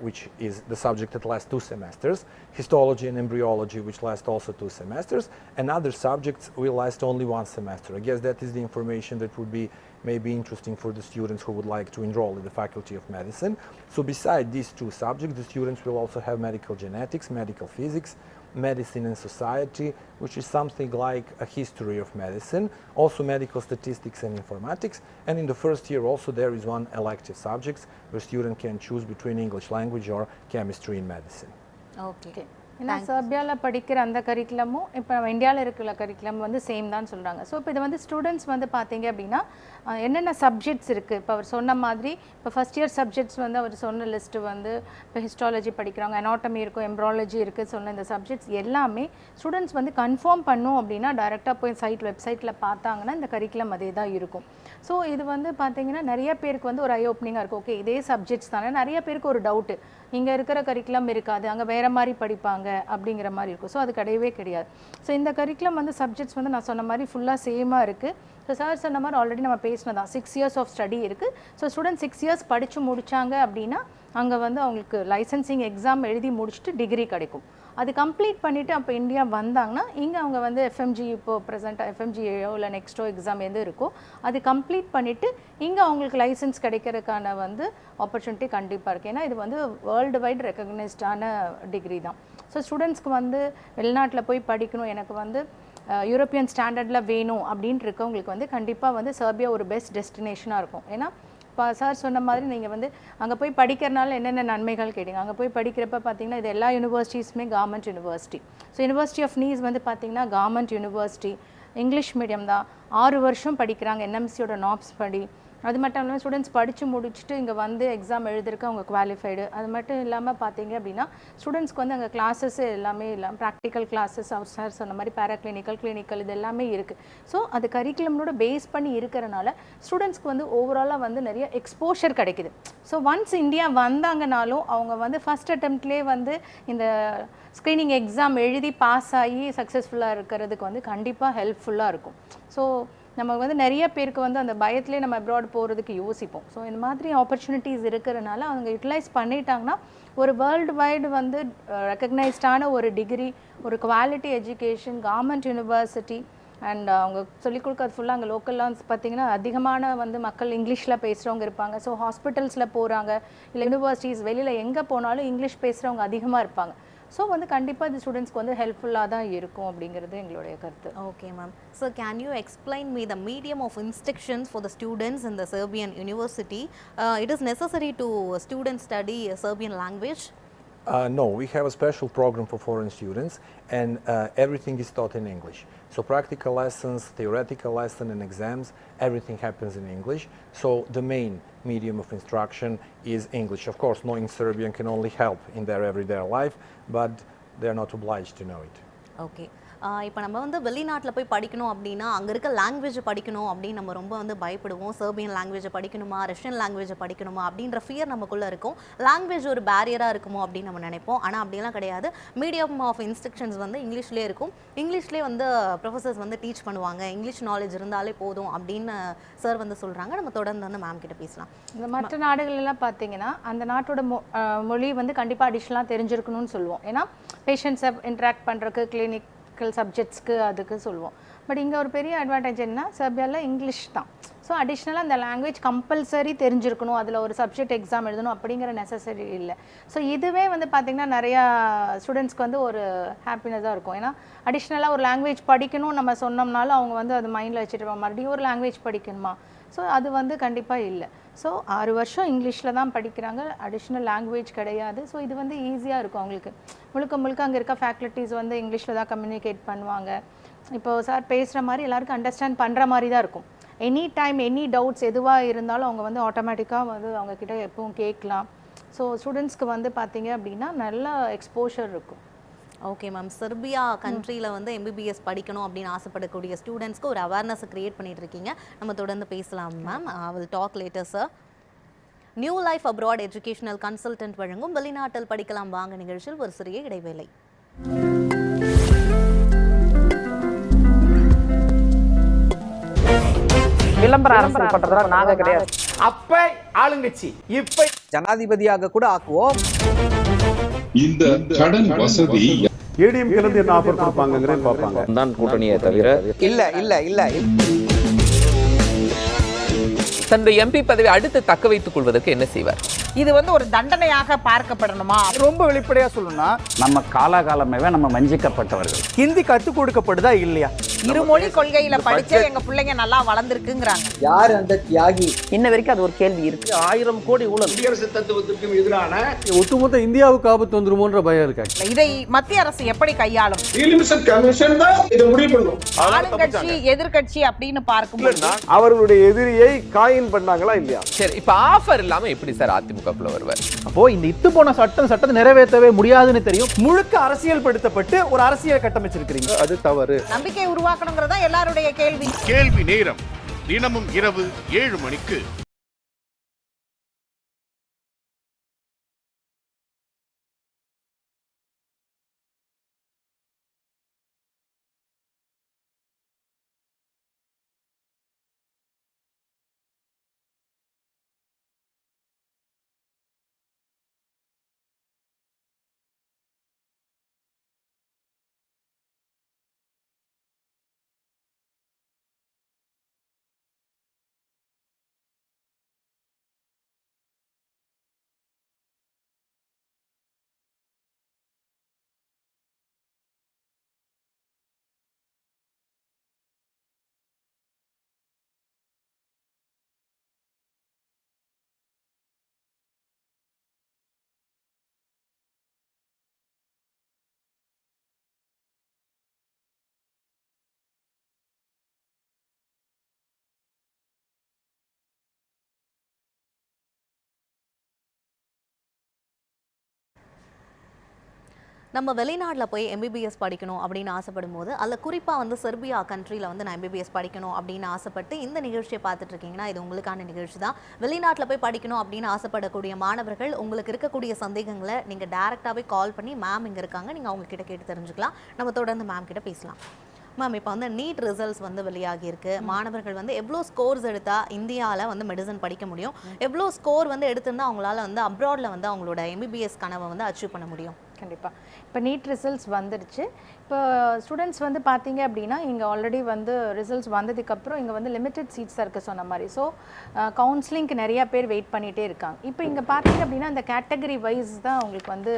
which is the subject that lasts 2 semesters, histology and embryology, which last also 2 semesters, and other subjects will last only 1 semester. I guess that is the information that would be maybe interesting for the students who would like to enroll in the Faculty of Medicine. So beside these 2 subjects, the students will also have medical genetics, medical physics, medicine and society, which is something like a history of medicine, also medical statistics and informatics, and in the first year also there is 1 elective subject where student can choose between English language or chemistry in medicine. Okay. ஏன்னா சர்பியாவில் படிக்கிற அந்த கரிக்குலமும் இப்போ நம்ம இந்தியாவில் இருக்கிற curriculum வந்து same தான் சொல்கிறாங்க. ஸோ இப்போ இது வந்து ஸ்டூடெண்ட்ஸ் வந்து பார்த்தீங்க அப்படின்னா என்னென்ன சப்ஜெக்ட்ஸ் இருக்குது, இப்போ அவர் சொன்ன மாதிரி இப்போ ஃபஸ்ட் இயர் சப்ஜெக்ட்ஸ் வந்து அவர் சொன்ன லிஸ்ட்டு வந்து இப்போ ஹிஸ்டாலஜி படிக்கிறாங்க, அனாட்டமி இருக்கும், எம்ப்ராலஜி இருக்குது, சொன்ன இந்த சப்ஜெக்ட்ஸ் எல்லாமே ஸ்டூடெண்ட்ஸ் வந்து கன்ஃபார்ம் பண்ணும் அப்படின்னா டைரெக்டாக போய் வெப்சைட்டில் பார்த்தாங்கன்னா இந்த கரிக்குலம் அதே தான் இருக்கும். ஸோ இது வந்து பார்த்தீங்கன்னா நிறைய பேருக்கு வந்து ஒரு ஐ ஓப்பனிங்காக இருக்கும். ஓகே, இதே சப்ஜெக்ட்ஸ் தானே. நிறைய பேருக்கு ஒரு டவுட்டு, இங்கே இருக்கிற கரிக்குலம் இருக்காது, அங்கே வேறு மாதிரி படிப்பாங்க அப்படிங்கிற மாதிரி இருக்கும். ஸோ அது கிடையவே கிடையாது. ஸோ இந்த கரிக்குலம் வந்து சப்ஜெக்ட்ஸ் வந்து நான் சொன்ன மாதிரி ஃபுல்லாக சேமாக இருக்குது. ஸோ சார் சொன்ன மாதிரி ஆல்ரெடி நம்ம பேசினதான் 6 years ஆஃப் ஸ்டடி இருக்குது. ஸோ ஸ்டூடெண்ட் 6 years படித்து முடித்தாங்க அப்படின்னா அங்கே வந்து அவங்களுக்கு லைசன்சிங் எக்ஸாம் எழுதி முடிச்சுட்டு டிகிரி கிடைக்கும். அது கம்ப்ளீட் பண்ணிவிட்டு அப்போ இந்தியா வந்தாங்கன்னா இங்கே அவங்க வந்து எஃப்எம்ஜி இப்போ ப்ரெசென்ட்டாக எஃப்எம்ஜியோ இல்லை நெக்ஸ்ட்டோ எக்ஸாம் எது இருக்கோ அது கம்ப்ளீட் பண்ணிவிட்டு இங்கே அவங்களுக்கு லைசன்ஸ் கிடைக்கிறதுக்கான வந்து ஆப்பர்ச்சுனிட்டி கண்டிப்பாக இருக்குது. ஏன்னா இது வந்து வேர்ல்டு வைட் ரெக்கக்னைஸ்டான டிகிரி தான். ஸோ ஸ்டூடெண்ட்ஸ்க்கு வந்து வெளிநாட்டில் போய் படிக்கணும், எனக்கு வந்து யூரோப்பியன் ஸ்டாண்டர்டில் வேணும் அப்படின்ட்டு இருக்கவங்களுக்கு வந்து கண்டிப்பாக வந்து சர்பியா ஒரு பெஸ்ட் டெஸ்டினேஷனாக இருக்கும். ஏன்னா இப்போ சார் சொன்ன மாதிரி நீங்கள் வந்து அங்கே போய் படிக்கிறனால என்னென்ன நன்மைகள் கேட்டீங்க. அங்கே போய் படிக்கிறப்ப பார்த்தீங்கன்னா இது எல்லா யூனிவர்சிட்டிஸுமே government university. So university of Nis வந்து பார்த்தீங்கன்னா கவர்மெண்ட் யூனிவர்சிட்டி, இங்கிலீஷ் மீடியம் தான், 6 வருஷம் படிக்கிறாங்க, என்எம்சியோட நாப்ஸ் படி. அது மட்டும் இல்லாமல் ஸ்டூடெண்ட்ஸ் படித்து முடிச்சுட்டு இங்கே வந்து எக்ஸாம் எழுதுறதுக்கு அவங்க குவாலிஃபைடு. அது மட்டும் இல்லாமல் பார்த்தீங்க அப்படின்னா ஸ்டூடெண்ட்ஸ்க்கு வந்து அங்கே கிளாஸஸ் எல்லாமே இல்லாமல் ப்ராக்டிக்கல் கிளாஸஸ் அவர் சார் சொன்ன மாதிரி கிளினிக்கல் இது எல்லாமே இருக்குது. ஸோ அது கரிக்குலமோட பேஸ் பண்ணி இருக்கிறனால ஸ்டூடெண்ட்ஸ்க்கு வந்து ஓவராலாக வந்து நிறைய எக்ஸ்போஷர் கிடைக்குது. ஸோ ஒன்ஸ் இந்தியா வந்தாங்கனாலும் அவங்க வந்து ஃபஸ்ட் அட்டெம்ப்ட்லேயே வந்து இந்த ஸ்க்ரீனிங் எக்ஸாம் எழுதி பாஸ் ஆகி சக்ஸஸ்ஃபுல்லாக இருக்கிறதுக்கு வந்து கண்டிப்பாக ஹெல்ப்ஃபுல்லாக இருக்கும். ஸோ நம்ம வந்து நிறைய பேருக்கு வந்து அந்த பயத்திலே நம்ம அப்ராட் போகிறதுக்கு யோசிப்போம். ஸோ இந்த மாதிரி ஆப்பர்ச்சுனிட்டிஸ் இருக்கிறனால அவங்க யூட்டிலைஸ் பண்ணிட்டாங்கன்னா ஒரு வேர்ல்டு வைடு வந்து ரெக்கக்னைஸ்டான ஒரு டிகிரி, ஒரு quality education, government university and அவங்க சொல்லிக் கொடுக்கறது ஃபுல்லாக அங்கே லோக்கல்லாம் பார்த்தீங்கன்னா அதிகமான வந்து மக்கள் இங்கிலீஷில் பேசுகிறவங்க இருப்பாங்க. ஸோ ஹாஸ்பிட்டல்ஸில் போகிறாங்க இல்லை யூனிவர்சிட்டிஸ் வெளியில் எங்கே போனாலும் இங்கிலீஷ் பேசுகிறவங்க அதிகமாக இருப்பாங்க. ஸோ வந்து கண்டிப்பாக இது ஸ்டூடெண்ட்ஸ்க்கு வந்து ஹெல்ப்ஃபுல்லாக தான் இருக்கும் அப்படிங்கிறது எங்களுடைய கருத்து. Okay ma'am. So can you explain me the medium of instructions for the students in the Serbian university? It is necessary to students study Serbian language? No, we have a special program for foreign students and everything is taught in English. So practical lessons, theoretical lesson and exams, everything happens in English. So the main medium of instruction is English. Of course, knowing Serbian can only help in their everyday life, but they are not obliged to know it. Okay. இப்போ நம்ம வந்து வெளிநாட்டில் போய் படிக்கணும் அப்படின்னா அங்கே இருக்க language படிக்கணும் அப்படின்னு நம்ம ரொம்ப வந்து பயப்படுவோம். சர்பியன் லாங்குவேஜை படிக்கணுமா, ரஷ்யன் லாங்குவேஜை படிக்கணுமா அப்படின்ற ஃபியர் நமக்குள்ளே இருக்கும். லாங்குவேஜ் ஒரு பேரியராக இருக்குமோ அப்படின்னு நம்ம நினைப்போம். ஆனால் அப்படிலாம் கிடையாது. மீடியம் ஆஃப் இன்ஸ்ட்ரக்ஷன்ஸ் வந்து இங்கிலீஷ்லேயே இருக்கும். இங்கிலீஷ்லேயே வந்து ப்ரொஃபஸர்ஸ் வந்து டீச் பண்ணுவாங்க. இங்கிலீஷ் நாலேஜ் இருந்தாலே போதும் அப்படின்னு சார் வந்து சொல்கிறாங்க. நம்ம தொடர்ந்து வந்து மேம் கிட்ட பேசலாம். இந்த மற்ற நாடுகளெல்லாம் பார்த்தீங்கன்னா அந்த நாட்டோட மொழி வந்து கண்டிப்பாக அடிஷ்னலாக தெரிஞ்சிருக்கணும்னு சொல்லுவோம். ஏன்னா பேஷண்ட்ஸை இன்ட்ராக்ட் பண்ணுறதுக்கு கிளினிக் சப்ஜெக்ட்ஸ்க்கு அதுக்கு சொல்லுவோம். பட் இங்கே ஒரு பெரிய அட்வான்டேஜ் என்ன, சர்பியாவில் இங்கிலீஷ் தான். ஸோ அடிஷ்னலாக அந்த லாங்குவேஜ் கம்பல்சரி தெரிஞ்சிருக்கணும், அதில் ஒரு சப்ஜெக்ட் எக்ஸாம் எழுதணும் அப்படிங்கிற நெசசரி இல்லை. ஸோ இதுவே வந்து பார்த்திங்கன்னா நிறையா ஸ்டூடெண்ட்ஸ்க்கு வந்து ஒரு ஹாப்பினஸாக இருக்கும். ஏன்னா அடிஷ்னலாக ஒரு லாங்குவேஜ் படிக்கணும் நம்ம சொன்னோம்னாலும் அவங்க வந்து அது மைண்டில் வச்சுட்டு மறுபடியும் ஒரு லாங்குவேஜ் படிக்கணுமா, ஸோ அது வந்து கண்டிப்பாக இல்லை. ஸோ 6 வருஷம் இங்கிலீஷில் தான் படிக்கிறாங்க, அடிஷ்னல் லாங்குவேஜ் கிடையாது. ஸோ இது வந்து ஈஸியாக இருக்கும் அவங்களுக்கு. முழுக்க அங்கே இருக்க ஃபேக்கல்ட்டிஸ் வந்து இங்கிலீஷில் தான் கம்யூனிகேட் பண்ணுவாங்க. இப்போ சார் பேசுகிற மாதிரி எல்லாருக்கும் அண்டர்ஸ்டாண்ட் பண்ணுற மாதிரி தான் இருக்கும். எனி டைம் எனி டவுட்ஸ் எதுவாக இருந்தாலும் அவங்க வந்து ஆட்டோமேட்டிக்காக வந்து அவங்கக்கிட்ட எப்பவும் கேட்கலாம். ஸோ ஸ்டூடெண்ட்ஸ்க்கு வந்து பார்த்தீங்க அப்படின்னா நல்ல எக்ஸ்போஷர் இருக்கும். Okay ma'am. செர்பியா கண்ட்ரியில் வந்து எம்பிபிஎஸ் படிக்கணும் அப்படின்னு ஆசைப்படக்கூடிய ஸ்டூடெண்ட்ஸ்க்கு ஒரு அவேர்னஸ் க்ரியேட் பண்ணிட்டு இருக்கீங்க. நம்ம தொடர்ந்து பேசலாம் ma'am. I will talk later sir. New life abroad educational consultant வழங்கும் வெளிநாட்டில் படிக்கலாம் வாங்க நிகழ்ச்சியில் ஒரு சிறிய இடைவேளை. விளம்பர அரசியல் பண்றதா நாங்க கிடையாது. அப்ப ஆளுங்கட்சி இப்ப ஜனாதிபதியாக கூட ஆக்குவோம். இந்த கடன் வசதி ஏடிஎம் கிளந்து என்ன ஆஃபர் கொடுப்பாங்கங்கறத பாப்பாங்க. தான் கூட்டணியை தவிர இல்ல தன்னுடைய எம்பி பதவி அடுத்து தக்க வைத்துக் கொள்வதற்கு என்ன செய்வார்? இது ஒரு தண்டனையாக பார்க்கப்படணுமா? ரொம்ப வெளிப்படையா சொல்லணும்னா நம்ம காலாகாலமே நம்ம வஞ்சிக்கப்பட்டவர்கள். ஹிந்தி கத்து கொடுக்கப்படுதா இல்லையா? இருமொழி கொள்கையில படிச்சே எங்க பிள்ளைங்க நல்லா வளர்ந்துருக்குங்கிறாங்க. யார் அந்த தியாகி? இன்ன வரைக்கும் அது ஒரு கேள்வி இருக்கு. 1000 கோடி ஊழல். குடியரசு தத்துவத்திற்கும் எதிரான ஒட்டுமொத்த இந்தியாவுக்கு ஆபத்து வந்துருமோன்ற பயம் இருக்கு. இதை மத்திய அரசு எப்படி கையாளும்? கமிஷன் தான் இதை முடிவு பண்ணும். ஆளுங்கட்சி எதிர்கட்சி அப்படின்னு பார்க்கும்போது அவர்களுடைய எதிரியை காயின் பண்ணாங்களா இல்லையா? சரி, இப்ப ஆஃபர் இல்லாம எப்படி சார் அதிமுகக்குள்ள வருவார்? அப்போ இந்த இத்து போன சட்டத்தை நிறைவேற்றவே முடியாதுன்னு தெரியும். முழுக்க அரசியல் படுத்தப்பட்டு ஒரு அரசியல் கட்டமைச்சிருக்கீங்க. அது தவறு. நம்பிக்கை உருவாக்கணுங்கிறதா எல்லாருடைய கேள்வி. கேள்வி நேரம் தினமும் இரவு 7 மணிக்கு. நம்ம வெளிநாட்டில் போய் எம்பிபிஎஸ் படிக்கணும் அப்படின்னு ஆசைப்படும் போது அதில் குறிப்பாக செர்பியா கண்ட்ரியில் நான் எம்பிபிஎஸ் படிக்கணும் அப்படின்னு ஆசைப்பட்டு இந்த நிகழ்ச்சியை பார்த்துட்டு இருக்கீங்கன்னா இது உங்களுக்கான நிகழ்ச்சி தான். வெளிநாட்டில் போய் படிக்கணும் அப்படின்னு ஆசைப்படக்கூடிய மாணவர்கள் உங்களுக்கு இருக்கக்கூடிய சந்தேகங்களை நீங்கள் டேரெக்டாகவே கால் பண்ணி மேம் இங்கே இருக்காங்க, நீங்கள் அவங்க கிட்ட கேட்டு தெரிஞ்சுக்கலாம். நம்ம தொடர்ந்து மேம் கிட்ட பேசலாம். மேம், இப்போ நீட் ரிசல்ட்ஸ் வெளியாகி இருக்கு. மாணவர்கள் எவ்வளோ ஸ்கோர்ஸ் எடுத்தால் இந்தியாவில் மெடிசன் படிக்க முடியும், எவ்வளோ ஸ்கோர் எடுத்திருந்தால் அவங்களால அப்ராடில் அவங்களோட எம்பிபிஎஸ் கனவை அச்சீவ் பண்ண முடியும்? கண்டிப்பாக இப்போ நீட் ரிசல்ட்ஸ் வந்துடுச்சு. இப்போ ஸ்டூடெண்ட்ஸ் பார்த்தீங்க அப்படின்னா இங்கே ஆல்ரெடி ரிசல்ட்ஸ் வந்ததுக்கப்புறம் இங்கே லிமிட்டட் சீட்ஸ் தான் இருக்குது சொன்ன மாதிரி. ஸோ கவுன்சிலிங்க்கு நிறையா பேர் வெயிட் பண்ணிகிட்டே இருக்காங்க. இப்போ இங்கே பார்த்தீங்க அப்படின்னா அந்த கேட்டகரி வைஸ் தான் உங்களுக்கு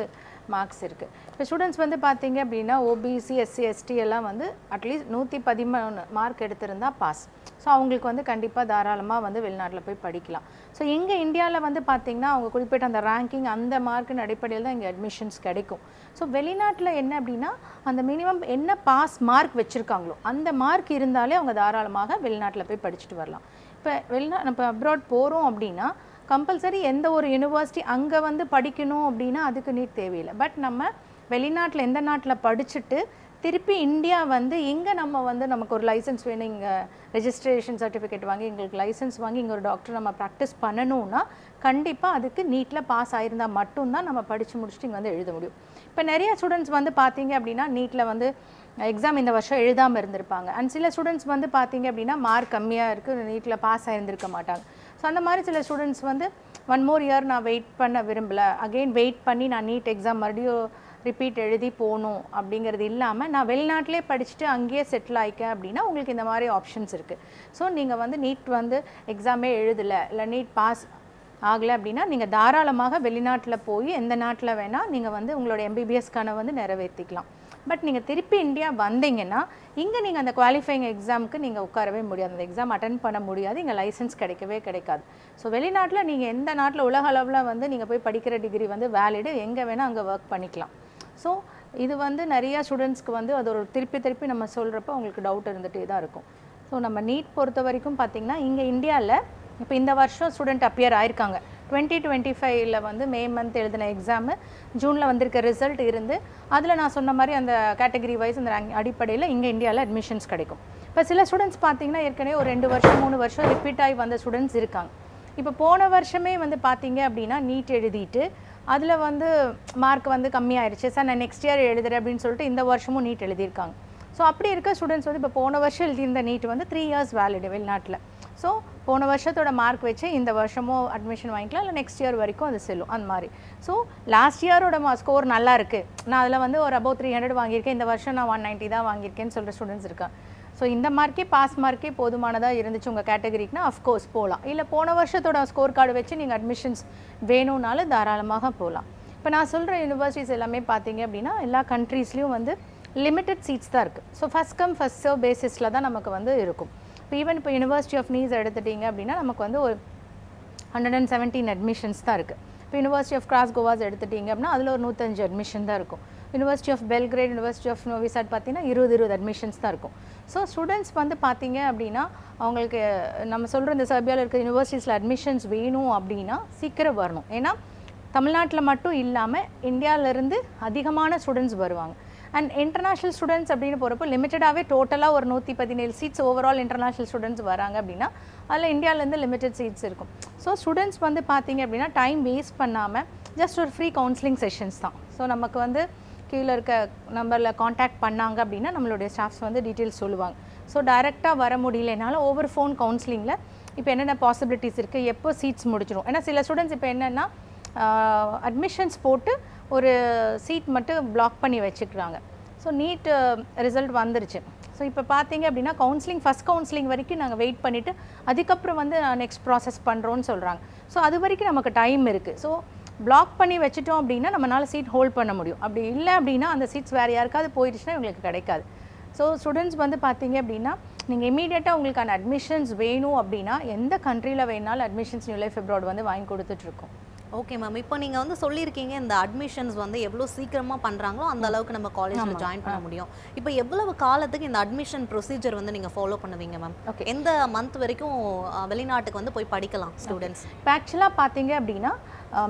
மார்க்ஸ் இருக்குது. இப்போ ஸ்டூடெண்ட்ஸ் பார்த்தீங்க அப்படின்னா ஓபிசி எஸ்சி எஸ்டி எல்லாம் அட்லீஸ்ட் 113 மார்க் எடுத்திருந்தால் பாஸ். ஸோ அவங்களுக்கு கண்டிப்பாக தாராளமாக வெளிநாட்டில் போய் படிக்கலாம். ஸோ எங்கள் இந்தியாவில் பார்த்தீங்கன்னா அவங்க குறிப்பிட்ட அந்த ரேங்கிங் அந்த மார்க்கின் அடிப்படையில் தான் இங்கே அட்மிஷன்ஸ் கிடைக்கும். ஸோ வெளிநாட்டில் என்ன அப்படின்னா அந்த மினிமம் என்ன பாஸ் மார்க் வச்சுருக்காங்களோ அந்த மார்க் இருந்தாலே அவங்க தாராளமாக வெளிநாட்டில் போய் படிச்சுட்டு வரலாம். இப்போ நம்ம அப்ராட் போகிறோம் அப்படின்னா கம்பல்சரி எந்த ஒரு யூனிவர்சிட்டி அங்கே படிக்கணும் அப்படின்னா அதுக்கு நீட் தேவையில்லை. பட் நம்ம வெளிநாட்டில் எந்த நாட்டில் படிச்சுட்டு திருப்பி இந்தியா இங்கே நம்ம நமக்கு ஒரு லைசன்ஸ் வேணும், இங்கே ரெஜிஸ்ட்ரேஷன் சர்டிஃபிகேட் வாங்கி எங்களுக்கு லைசன்ஸ் வாங்கி இங்கே ஒரு டாக்டர் நம்ம ப்ராக்டிஸ் பண்ணணும்னா கண்டிப்பாக அதுக்கு நீட்டில் பாஸ் ஆகிருந்தால் மட்டும்தான் நம்ம படித்து முடிச்சுட்டு இங்கே எழுத முடியும். இப்போ நிறைய ஸ்டூடெண்ட்ஸ் பார்த்தீங்க அப்படின்னா நீட்டில் எக்ஸாம் இந்த வருஷம் எழுதாமல் இருந்திருப்பாங்க. அண்ட் சில ஸ்டூடெண்ட்ஸ் பார்த்தீங்க அப்படின்னா மார்க் கம்மியாக இருக்குது, நீட்டில் பாஸ் ஆகிருந்திருக்க மாட்டாங்க. ஸோ அந்த மாதிரி சில ஸ்டூடெண்ட்ஸ் 1 more year நான் வெயிட் பண்ண விரும்பலை, அகெயின் வெயிட் பண்ணி நான் நீட் எக்ஸாம் மறுபடியும் ரிப்பீட் எழுதி போகணும் அப்படிங்கிறது இல்லாமல் நான் வெளிநாட்டிலே படிச்சுட்டு அங்கேயே செட்டில் ஆகிக்கேன் அப்படின்னா உங்களுக்கு இந்த மாதிரி ஆப்ஷன்ஸ் இருக்குது. ஸோ நீங்கள் நீட் எக்ஸாமே எழுதலை இல்லை நீட் பாஸ் ஆகலை அப்படின்னா நீங்கள் தாராளமாக வெளிநாட்டில் போய் எந்த நாட்டில் வேணால் நீங்கள் உங்களோட எம்பிபிஎஸ் கனவை நிறைவேற்றிக்கலாம். பட் நீங்கள் திருப்பி இந்தியா வந்தீங்கன்னா இங்கே நீங்கள் அந்த குவாலிஃபைங் எக்ஸாமுக்கு நீங்கள் உட்காரவே முடியாது, அந்த எக்ஸாம் அட்டன் பண்ண முடியாது, இங்கே லைசன்ஸ் கிடைக்காது. ஸோ வெளிநாட்டில் நீங்கள் எந்த நாட்டில் உலக அளவில் நீங்கள் போய் படிக்கிற டிகிரி வேலிடு, எங்கே வேணால் அங்கே ஒர்க் பண்ணிக்கலாம். ஸோ இது நிறையா ஸ்டூடெண்ட்ஸ்க்கு அது ஒரு திருப்பி நம்ம சொல்கிறப்ப உங்களுக்கு டவுட் இருந்துகிட்டே தான் இருக்கும். ஸோ நம்ம நீட் பொறுத்த வரைக்கும் பார்த்திங்கன்னா இங்கே இந்தியாவில் இப்போ இந்த வருஷம் ஸ்டூடெண்ட் அப்பியர் ஆயிருக்காங்க. 2025 மே மந்த் எழுதின எக்ஸாமு ஜூனில் வந்திருக்க ரிசல்ட் இருந்து அதில் நான் சொன்ன மாதிரி அந்த கேட்டகரி வைஸ் அந்த அடிப்படையில் இங்கே இந்தியாவில் அட்மிஷன்ஸ் கிடைக்கும். இப்போ சில ஸ்டூடெண்ட்ஸ் பார்த்திங்கன்னா ஏற்கனவே ஒரு 2 வருஷம் 3 வருஷம் ரிப்பீட் ஆகி வந்த ஸ்டூடெண்ட்ஸ் இருக்காங்க. இப்போ போன வருஷமே வந்து பார்த்தீங்க அப்படின்னா நீட் எழுதிட்டு அதில் வந்து மார்க் வந்து கம்மியாயிருச்சு சார், நான் நெக்ஸ்ட் இயர் எழுதுறேன் அப்படின்னு சொல்லிட்டு இந்த வருஷமும் நீட் எழுதியிருக்காங்க. ஸோ அப்படி இருக்க ஸ்டூடெண்ட்ஸ் வந்து இப்போ போன வருஷம் எழுதியிருந்த நீட் வந்து 3 years வேலிடு வெளிநாட்டில். ஸோ போன வருஷத்தோட மார்க் வச்சு இந்த வருஷமும் அட்மிஷன் வாங்கிக்கலாம், இல்லை நெக்ஸ்ட் இயர் வரைக்கும் அது செல்லும் அந்த மாதிரி. ஸோ லாஸ்ட் இயரோட ஸ்கோர் நல்லா இருக்குது, நான் அதில் வந்து ஒரு above 300 வாங்கியிருக்கேன், இந்த வருஷம் நான் 190 தான் வாங்கியிருக்கேன்னு சொல்கிற ஸ்டூடெண்ட்ஸ் இருக்காங்க. ஸோ இந்த மார்க்கே பாஸ் மார்க்கே போதுமானதாக இருந்துச்சு உங்கள் கேட்டகரிக்குனா அஃப்கோர்ஸ் போகலாம். இல்லை போன வருஷத்தோட ஸ்கோர் கார்டு வச்சு நீங்கள் அட்மிஷன்ஸ் வேணும்னாலும் தாராளமாக போகலாம். இப்போ நான் சொல்கிற யூனிவர்சிட்டிஸ் எல்லாமே பார்த்தீங்க அப்படின்னா எல்லா கண்ட்ரீஸ்லேயும் வந்து லிமிட்டட் சீட்ஸ் தான் இருக்குது. So first come first serve பேசிஸில் தான் நமக்கு வந்து இருக்கும். இப்போ ஈவன் இப்போ யூனிவர்சிட்டி ஆஃப் நீஸ் எடுத்துட்டிங்க அப்படின்னா நமக்கு வந்து ஒரு 117 அட்மிஷன்ஸ் தான் இருக்குது. இப்போ யூனிவர்சிட்டி ஆஃப் கிராஸ்கோவாஸ் எடுத்துட்டிங்க அப்படின்னா அதில் ஒரு 105 அட்மிஷன் தான் இருக்கும். University of Belgrade, university of Novi Sad பார்த்தீங்கன்னா 20 அட்மிஷன்ஸ் தான் இருக்கும். ஸோ ஸ்டூடெண்ட்ஸ் வந்து பார்த்தீங்க அப்படின்னா அவங்களுக்கு நம்ம சொல்கிற இந்த சர்பியாவில் இருக்க யூனிவர்சிட்டிஸில் அட்மிஷன்ஸ் வேணும் அப்படின்னா சீக்கிரம் வரணும். ஏன்னா தமிழ்நாட்டில் மட்டும் இல்லாமல் இந்தியாவிலேருந்து அதிகமான ஸ்டூடெண்ட்ஸ் வருவாங்க. அண்ட் இன்டர்நேஷ்னல் ஸ்டூடெண்ட்ஸ் அப்படின்னு போகிறப்போ லிமிட்டடாகவே டோட்டலாக ஒரு 117 சீட்ஸ் ஓவரால் இன்டர்நேஷ்னல் ஸ்டூடெண்ட்ஸ் வராங்க அப்படின்னா அதில் இந்தியாவிலேருந்து லிமிட்டட் சீட்ஸ் இருக்கும். ஸோ ஸ்டூடெண்ட்ஸ் வந்து பார்த்தீங்க அப்படின்னா டைம் வேஸ்ட் பண்ணாமல் ஜஸ்ட் ஒரு ஃப்ரீ கவுன்சிலிங் செஷன்ஸ் தான். ஸோ நமக்கு வந்து கீழே இருக்க நம்பரில் காண்டாக்ட் பண்ணாங்க அப்படின்னா நம்மளுடைய ஸ்டாஃப்ஸ் வந்து டீட்டெயில்ஸ் சொல்லுவாங்க. ஸோ டைரெக்டாக வர முடியலனாலும் ஓவர் ஃபோன் கவுன்சிலிங்கில் இப்போ என்னென்ன பாசிபிலிட்டிஸ் இருக்குது, எப்போ சீட்ஸ் முடிச்சிடும். ஏன்னா சில ஸ்டூடெண்ட்ஸ் இப்போ என்னென்னா அட்மிஷன்ஸ் போட்டு ஒரு சீட் மட்டும் பிளாக் பண்ணி வச்சுக்கிறாங்க. ஸோ நீட் ரிசல்ட் வந்துருச்சு. ஸோ இப்போ பார்த்தீங்க அப்படின்னா கவுன்சிலிங் ஃபஸ்ட் கவுன்சிலிங் வரைக்கும் நாங்கள் வெயிட் பண்ணிவிட்டு அதுக்கப்புறம் வந்து நெக்ஸ்ட் ப்ராசஸ் பண்ணுறோன்னு சொல்கிறாங்க. ஸோ அது வரைக்கும் நமக்கு டைம் இருக்குது. ஸோ பிளாக் பண்ணி வச்சுட்டோம் அப்படின்னா நம்மளால் சீட் ஹோல்ட் பண்ண முடியும். அப்படி இல்லை அப்படின்னா அந்த சீட்ஸ் வேறு யாருக்காவது போயிடுச்சுன்னா இவங்களுக்கு கிடைக்காது. ஸோ ஸ்டூடெண்ட்ஸ் வந்து பார்த்தீங்க அப்படின்னா நீங்கள் இமீடியட்டாக உங்களுக்கான அட்மிஷன்ஸ் வேணும் அப்படின்னா எந்த கண்ட்ரியில் வேணாலும் அட்மிஷன்ஸ் நியூ லைஃப் அப்ராட் வந்து வாங்கி கொடுத்துட்ருக்கோம். ஓகே மேம், இப்போ நீங்கள் வந்து சொல்லியிருக்கீங்க இந்த அட்மிஷன்ஸ் வந்து எவ்வளோ சீக்கிரமாக பண்ணுறாங்களோ அந்த அளவுக்கு நம்ம காலேஜில் ஜாயின் பண்ண முடியும். இப்போ எவ்வளவு காலத்துக்கு இந்த அட்மிஷன் ப்ரொசீஜர் வந்து நீங்கள் ஃபாலோ பண்ணுவீங்க மேம்? ஓகே, எந்த மந்த் வரைக்கும் வெளிநாட்டுக்கு வந்து போய் படிக்கலாம் ஸ்டூடெண்ட்ஸ்? இப்போ ஆக்சுவலாக பார்த்தீங்க அப்படின்னா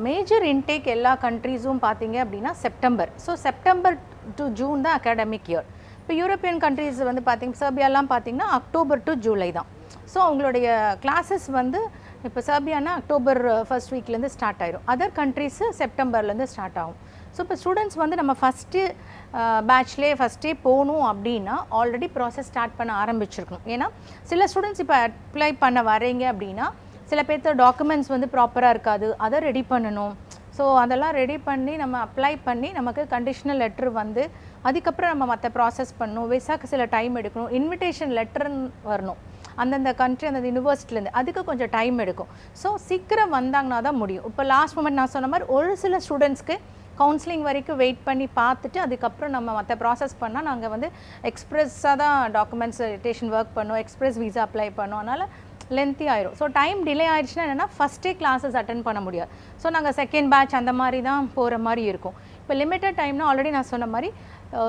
மேஜர் இன்டேக் எல்லா கண்ட்ரீஸும் பார்த்தீங்க அப்படின்னா September. So September to June தான் அகாடமிக் இயர். இப்போ யூரோப்பியன் கண்ட்ரீஸ் வந்து பார்த்திங்க சர்பியாலாம் பார்த்திங்கன்னா அக்டோபர் டு ஜூலை தான். ஸோ அவங்களுடைய கிளாஸஸ் வந்து இப்போ சர்பியானா அக்டோபர் ஃபர்ஸ்ட் வீக்லேருந்து ஸ்டார்ட் ஆயிரும். அதர் கண்ட்ரீஸு செப்டம்பர்லேருந்து ஸ்டார்ட் ஆகும். ஸோ இப்போ ஸ்டூடெண்ட்ஸ் வந்து நம்ம ஃபஸ்ட்டு பேட்ச்லேயே ஃபஸ்ட்டே போகணும் அப்படின்னா ஆல்ரெடி ப்ராசஸ் ஸ்டார்ட் பண்ண ஆரம்பிச்சிருக்கணும். ஏன்னா சில ஸ்டூடெண்ட்ஸ் இப்போ அப்ளை பண்ண வரீங்க அப்படின்னா சில பேர்த்த டாக்குமெண்ட்ஸ் வந்து ப்ராப்பராக இருக்காது, அதை ரெடி பண்ணணும். ஸோ அதெல்லாம் ரெடி பண்ணி நம்ம அப்ளை பண்ணி நமக்கு கண்டிஷனல் லெட்ரு வந்து அதுக்கப்புறம் நம்ம மற்ற ப்ராசஸ் பண்ணணும். விசாக்கு சில டைம் எடுக்கணும், இன்விடேஷன் லெட்டர்னு வரணும் அந்தந்த கண்ட்ரி அந்த யூனிவர்சிட்டிலேருந்து, அதுக்கு கொஞ்சம் டைம் எடுக்கும். ஸோ சீக்கிரம் வந்தாங்கன்னா தான் முடியும். இப்போ லாஸ்ட் மொமெண்ட் நான் சொன்ன மாதிரி ஒரு சில ஸ்டூடெண்ட்ஸ்க்கு கவுன்சிலிங் வரைக்கும் வெயிட் பண்ணி பார்த்துட்டு அதுக்கப்புறம் நம்ம மற்ற ப்ராசஸ் பண்ணால் நாங்கள் வந்து எக்ஸ்ப்ரெஸ்ஸாக தான் டாக்குமெண்ட்ஸ் ரிட்டேஷன் ஒர்க் பண்ணோம், எக்ஸ்ப்ரெஸ் விசா அப்ளை பண்ணோம், அதனால் லென்த்தி ஆயிரும். ஸோ டைம் டிலே ஆயிடுச்சுன்னா என்னென்னா ஃபஸ்ட்டே கிளாஸஸ் அட்டென்ட் பண்ண முடியாது. ஸோ நாங்கள் செகண்ட் பேட்ச் அந்த மாதிரி தான் போகிற மாதிரி இருக்கும். இப்போ லிமிட்டட் டைம்னா ஆல்ரெடி நான் சொன்ன மாதிரி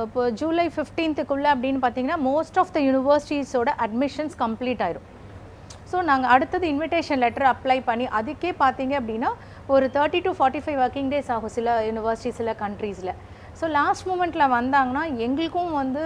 இப்போ ஜூலை 15க்குள்ளே அப்படின்னு பார்த்தீங்கன்னா மோஸ்ட் ஆஃப் த யூனிவர்சிட்டிஸோட அட்மிஷன்ஸ் கம்ப்ளீட் ஆயிரும். ஸோ நாங்கள் அடுத்தது இன்விடேஷன் லெட்டர் அப்ளை பண்ணி அதுக்கே பார்த்தீங்க அப்படின்னா ஒரு 30 to 45 ஒர்க்கிங் டேஸ் ஆகும் சில யூனிவர்சிட்டி சில கண்ட்ரீஸில். ஸோ லாஸ்ட் மூமெண்ட்டில் வந்தாங்கன்னா எங்களுக்கும் வந்து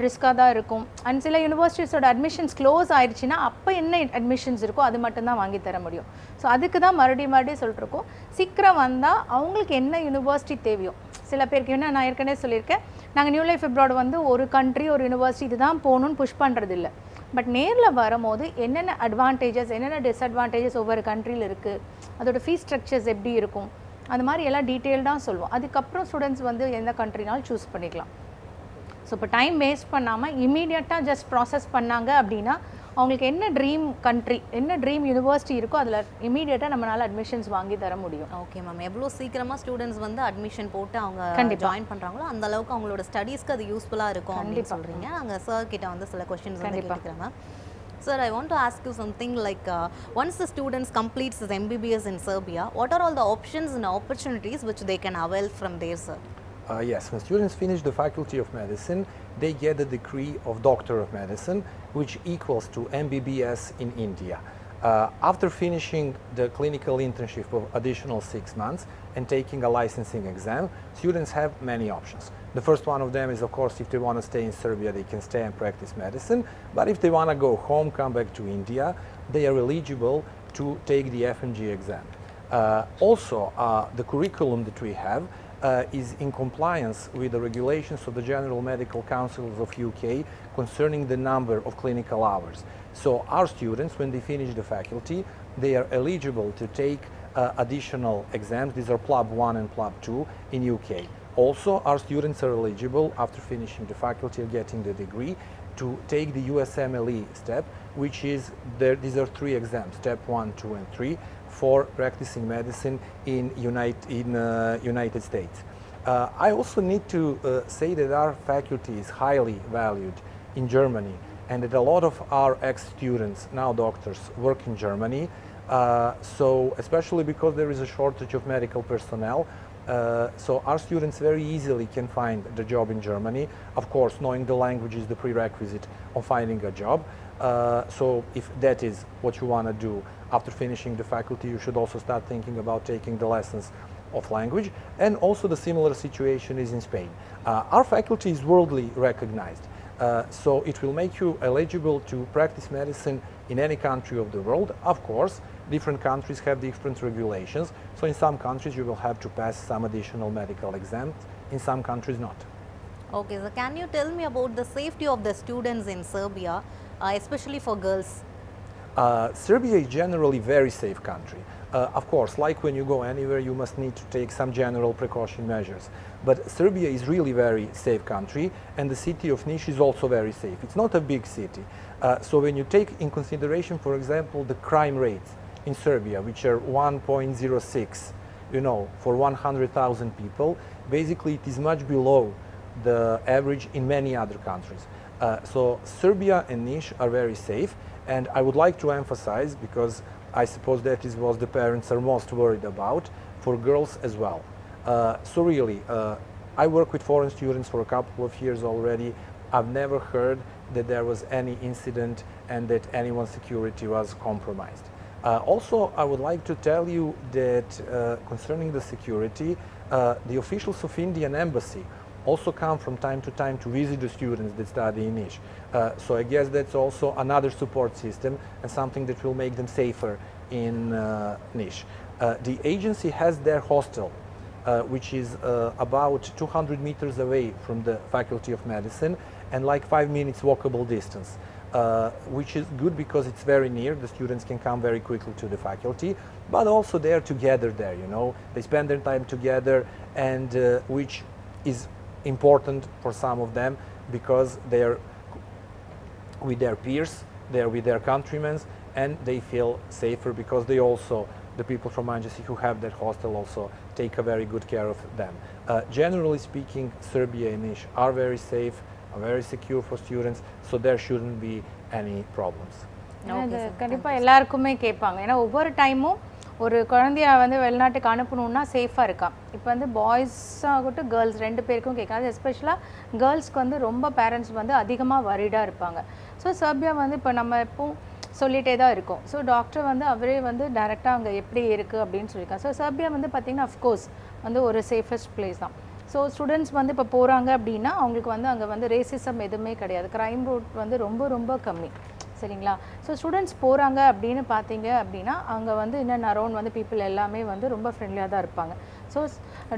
ரிஸ்க்காக தான் இருக்கும். அண்ட் சில யூனிவர்சிட்டிஸோட அட்மிஷன்ஸ் க்ளோஸ் ஆயிடுச்சுன்னா அப்போ என்ன அட்மிஷன்ஸ் இருக்கோ அது மட்டும்தான் வாங்கி தர முடியும். ஸோ அதுக்கு தான் மறுபடியும் சொல்லிருக்கோம், சீக்கிரம் வந்தால் அவங்களுக்கு என்ன யூனிவர்சிட்டி தேவையோ. சில பேருக்கு என்ன நான் ஏற்கனவே சொல்லியிருக்கேன், நாங்கள் நியூ லைஃப் அப்ராட் வந்து ஒரு கண்ட்ரி ஒரு யூனிவர்சிட்டி இதுதான் போகணுன்னு புஷ் பண்ணுறது இல்லை. பட் நேரில் வரும்போது என்னென்ன அட்வான்டேஜஸ் என்னென்ன டிஸ்அட்வான்டேஜஸ் ஒவ்வொரு கண்ட்ரியில் இருக்குது, அதோட ஃபீஸ் ஸ்ட்ரக்சர்ஸ் எப்படி இருக்கும், அந்த மாதிரி எல்லாம் டீட்டெயில்டாக சொல்லுவோம். அதுக்கப்புறம் ஸ்டூடெண்ட்ஸ் வந்து எந்த கண்ட்ரினாலும் சூஸ் பண்ணிக்கலாம். ஸோ இப்போ டைம் வேஸ்ட் பண்ணாமல் இமீடியட்டாக ஜஸ்ட் ப்ராசஸ் பண்ணாங்க அப்படின்னா அவங்களுக்கு என்ன ட்ரீம் கண்ட்ரி என்ன ட்ரீம் யூனிவர்சிட்டி இருக்கோ அதில் இமீடியட்டாக நம்மளால் அட்மிஷன்ஸ் வாங்கி தர முடியும். ஓகே மேம், எவ்வளோ சீக்கிரமாக ஸ்டூடெண்ட்ஸ் வந்து அட்மிஷன் போட்டு அவங்க ஜாயின் பண்ணுறாங்களோ அந்த அளவுக்கு அவங்களோட ஸ்டடீஸ்க்கு அது யூஸ்ஃபுல்லாக இருக்கும் அப்படின்னு சொல்கிறீங்க. நாங்கள் சார் கிட்ட வந்து சில கொஸ்டின்ஸ் வந்து கேட்குறேன் ma'am. Sir, I want to ask you something like once the students completes his MBBS in Serbia, what are all the options and opportunities which they can avail from there, sir? Yes, when students finish the Faculty of Medicine, they get the degree of Doctor of Medicine, which equals to MBBS in India. After finishing the clinical internship of additional 6 months and taking a licensing exam, students have many options. The first one of them is, of course, if they want to stay in Serbia, they can stay and practice medicine. But if they want to go home, come back to India, they are eligible to take the FMG exam. Also, the curriculum that we have is in compliance with the regulations of the General Medical Councils of UK concerning the number of clinical hours. So our students, when they finish the faculty, they are eligible to take additional exams. These are PLAB 1 and PLAB 2 in UK. Also, our students are eligible, after finishing the faculty and getting the degree, to take the USMLE step, which is, these are 3 exams, step 1, 2, and 3, for practicing medicine in United States. I also need to say that our faculty is highly valued in Germany, and that a lot of our ex-students, now doctors, work in Germany. So especially because there is a shortage of medical personnel, so our students very easily can find the job in Germany. Of course, knowing the language is the prerequisite of finding a job. So if that is what you want to do after finishing the faculty, you should also start thinking about taking the lessons of language. And also the similar situation is in Spain. Our faculty is worldly recognized. So it will make you eligible to practice medicine in any country of the world. Of course, different countries have different regulations. So in some countries you will have to pass some additional medical exams, in some countries not. Okay, so can you tell me about the safety of the students in Serbia, especially for girls? Serbia is generally a very safe country. Of course, like when you go anywhere, you must need to take some general precaution measures. But Serbia is really a very safe country, and the city of Niš is also very safe. It's not a big city. So when you take in consideration, for example, the crime rates in Serbia, which are 1.06, for 100,000 people, basically it is much below the average in many other countries. So Serbia and Niš are very safe, and I would like to emphasize, because I suppose that is what the parents are most worried about, for girls as well. So really, I work with foreign students for a couple of years already. I've never heard that there was any incident and that anyone's security was compromised. Also, I would like to tell you that concerning the security, the officials of Indian Embassy also come from time to time to visit the students that study in Niš. So I guess that's also another support system and something that will make them safer in Niš. The agency has their hostel, which is about 200 meters away from the Faculty of Medicine and like 5 minutes walkable distance, which is good because it's very near. The students can come very quickly to the faculty, but also they're together there, They spend their time together, and which is important for some of them because they're with their peers, they're with their countrymen, and they feel safer because they also, the people from agency who have that hostel, also take a very good care of them. Generally speaking, Serbia and Niš are very safe, are very secure for students, so there shouldn't be any problems. கண்டிப்பாக எல்லாருக்குமே கேட்பாங்க. ஏன்னா ஒவ்வொரு டைமும் ஒரு குழந்தைய வந்து வெளிநாட்டுக்கு அனுப்பணுன்னா சேஃபாக இருக்கா. இப்போ வந்து பாய்ஸ் ஆகட்டும் கேர்ள்ஸ் 2 பேருக்கும் கேட்காது. எஸ்பெஷலாக கேர்ள்ஸ்க்கு வந்து ரொம்ப பேரண்ட்ஸ் வந்து அதிகமாக வரிடாக இருப்பாங்க. ஸோ செர்பியா வந்து இப்போ நம்ம எப்போ சொல்லிகிட்டே தான் இருக்கோம். ஸோ டாக்டர் வந்து அவரே வந்து டைரெக்டாக அங்கே எப்படி இருக்குது அப்படின்னு சொல்லியிருக்காங்க. ஸோ செர்பியா வந்து பார்த்திங்கன்னா அஃப்கோர்ஸ் வந்து ஒரு சேஃபஸ்ட் பிளேஸ் தான். ஸோ ஸ்டூடெண்ட்ஸ் வந்து இப்போ போகிறாங்க அப்படின்னா அவங்களுக்கு வந்து அங்கே வந்து ரேசிசம் எதுவுமே கிடையாது. க்ரைம் ரேட் வந்து ரொம்ப ரொம்ப கம்மி, சரிங்களா. ஸோ ஸ்டூடெண்ட்ஸ் போகிறாங்க அப்படின்னு பார்த்தீங்க அப்படின்னா அங்கே வந்து இன்னும் அரௌண்ட் வந்து பீப்புள் எல்லாமே வந்து ரொம்ப ஃப்ரெண்ட்லியாக தான் இருப்பாங்க. ஸோ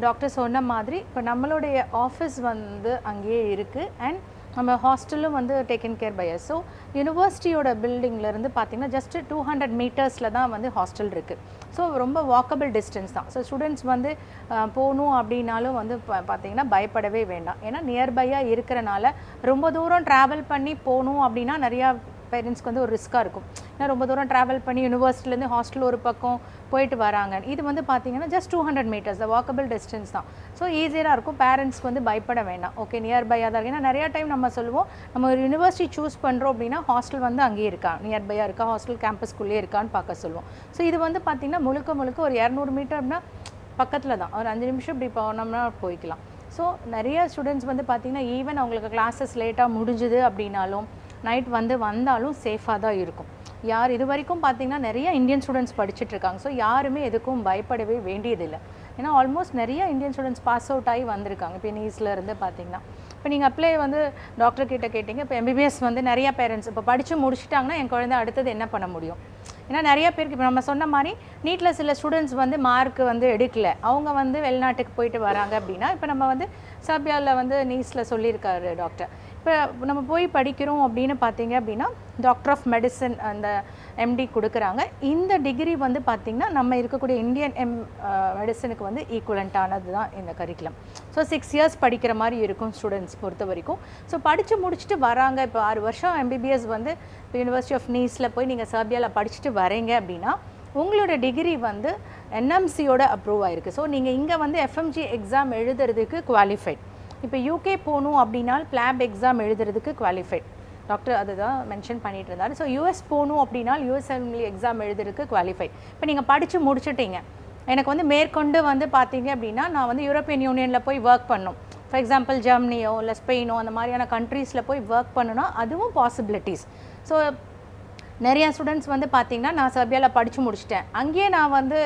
டாக்டர் சொன்ன மாதிரி இப்போ நம்மளுடைய ஆஃபீஸ் வந்து அங்கேயே இருக்குது, அண்ட் நம்ம ஹாஸ்டலும் வந்து taken care by us. So யூனிவர்சிட்டியோட பில்டிங்லேருந்து பார்த்திங்கன்னா ஜஸ்ட் 200 மீட்டர்ஸில் தான் வந்து ஹாஸ்டல் இருக்குது. ஸோ ரொம்ப வாக்கபிள் டிஸ்டன்ஸ் தான். ஸோ ஸ்டூடெண்ட்ஸ் வந்து போகணும் அப்படின்னாலும் வந்து பார்த்திங்கன்னா பயப்படவே வேண்டாம். ஏன்னா நியர்பையாக இருக்கிறனால ரொம்ப தூரம் ட்ராவல் பண்ணி போகணும் அப்படின்னா நிறையா பேரண்ட்ஸ்க்கு வந்து ஒரு ரிஸ்க்காக இருக்கும். ஏன்னா ரொம்ப தூரம் ட்ராவல் பண்ணி யூனிவர்சிட்டிலேருந்து ஹாஸ்டல் ஒரு பக்கம் போயிட்டு வராங்க. இது வந்து பார்த்திங்கன்னா ஜஸ்ட் 200 மீட்டர்ஸ் தான், வாக்கபிள் டிஸ்டன்ஸ் தான். ஸோ ஈஸியாக இருக்கும், பேரண்ட்ஸ்க்கு வந்து பயப்பட வேண்டாம். ஓகே, நியர்பையாக தான் இருக்குது. ஏன்னா நிறையா டைம் நம்ம சொல்லுவோம், நம்ம ஒரு யூனிவர்சிட்டி சூஸ் பண்ணுறோம் அப்படின்னா ஹாஸ்டல் வந்து அங்கேயே இருக்கா, நியர்பையாக இருக்கா, ஹாஸ்டல் கேம்பஸ்குள்ளேயே இருக்கான்னு பார்க்க சொல்லுவோம். ஸோ இது வந்து பார்த்திங்கன்னா முழுக்க ஒரு 200 மீட்டர் அப்படின்னா பக்கத்தில் தான், ஒரு 5 நிமிஷம் இப்படி போனோம்னா போய்க்கலாம். ஸோ நிறைய ஸ்டூடெண்ட்ஸ் வந்து பார்த்திங்கன்னா ஈவன் அவங்களுக்கு கிளாஸஸ் லேட்டாக முடிஞ்சுது அப்படின்னாலும் நைட் வந்தாலும் சேஃபாக தான் இருக்கும். யார் இது வரைக்கும் பார்த்திங்கன்னா நிறைய இந்தியன் ஸ்டூடெண்ட்ஸ் படிச்சுட்ருக்காங்க. ஸோ யாருமே எதுக்கும் பயப்படவே வேண்டியதில்லை. ஏன்னா ஆல்மோஸ்ட் நிறைய இந்தியன் ஸ்டூடெண்ட்ஸ் பாஸ் அவுட் ஆகி வந்திருக்காங்க. இப்போ நீஸில் இருந்து பார்த்திங்கன்னா இப்போ நீங்கள் அப்ளை வந்து டாக்டர் கிட்ட கேட்டிங்க. இப்போ எம்பிபிஎஸ் வந்து நிறைய பேரண்ட்ஸ் இப்போ படித்து முடிச்சுட்டாங்கன்னா என் குழந்தை அடுத்தது என்ன பண்ண முடியும், ஏன்னா நிறைய பேருக்கு இப்போ நம்ம சொன்ன மாதிரி நீட்டில் சில ஸ்டூடெண்ட்ஸ் வந்து மார்க் வந்து எடுக்கல, அவங்க வந்து வெளிநாட்டுக்கு போயிட்டு வராங்க அப்படின்னா, இப்போ நம்ம வந்து சர்பியாவில் வந்து நீஸில் சொல்லியிருக்காரு டாக்டர், இப்போ நம்ம போய் படிக்கிறோம் அப்படின்னு பார்த்தீங்க அப்படின்னா டாக்டர் ஆஃப் மெடிசன் அந்த எம்டி கொடுக்குறாங்க. இந்த டிகிரி வந்து பார்த்திங்கன்னா நம்ம இருக்கக்கூடிய இந்தியன் மெடிசனுக்கு வந்து ஈக்குவலண்ட்டானது தான் இந்த கரிக்குலம். ஸோ 6 இயர்ஸ் படிக்கிற மாதிரி இருக்கும் ஸ்டூடெண்ட்ஸ் பொறுத்த வரைக்கும். ஸோ படித்து முடிச்சுட்டு வராங்க. இப்போ 6 வருஷம் எம்பிபிஎஸ் வந்து இப்போ யூனிவர்சிட்டி ஆஃப் நீஸில் போய் நீங்கள் சர்பியாவில் படிச்சுட்டு வரீங்க அப்படின்னா உங்களோட டிகிரி வந்து என்எம்சியோட அப்ரூவ் ஆகிருக்கு. ஸோ நீங்கள் இங்கே வந்து எஃப்எம்ஜி எக்ஸாம் எழுதுறதுக்கு குவாலிஃபைட். இப்போ யூகே போகணும் அப்படின்னா பிளாப் எக்ஸாம் எழுதுறதுக்கு குவாலிஃபைட். டாக்டர் அதை தான் மென்ஷன் பண்ணிட்டு இருந்தார். ஸோ யூஎஸ் போகணும் அப்படின்னா யூஎஸ்எம்லி எக்ஸாம் எழுதுறதுக்கு குவாலிஃபைட். இப்போ நீங்கள் படித்து முடிச்சுட்டீங்க, எனக்கு வந்து மேற்கொண்டு வந்து பார்த்தீங்க அப்படின்னா நான் வந்து யூரோப்பியன் யூனியனில் போய் ஒர்க் பண்ணணும். ஃபார் எக்ஸாம்பிள் ஜெர்மனியோ இல்லை ஸ்பெயினோ அந்த மாதிரியான கண்ட்ரீஸில் போய் ஒர்க் பண்ணணும்னா அதுவும் பாசிபிலிட்டிஸ். ஸோ நிறையா ஸ்டூடெண்ட்ஸ் வந்து பார்த்திங்கன்னா நான் சர்பியாவில் படித்து முடிச்சிட்டேன், அங்கேயே நான் வந்து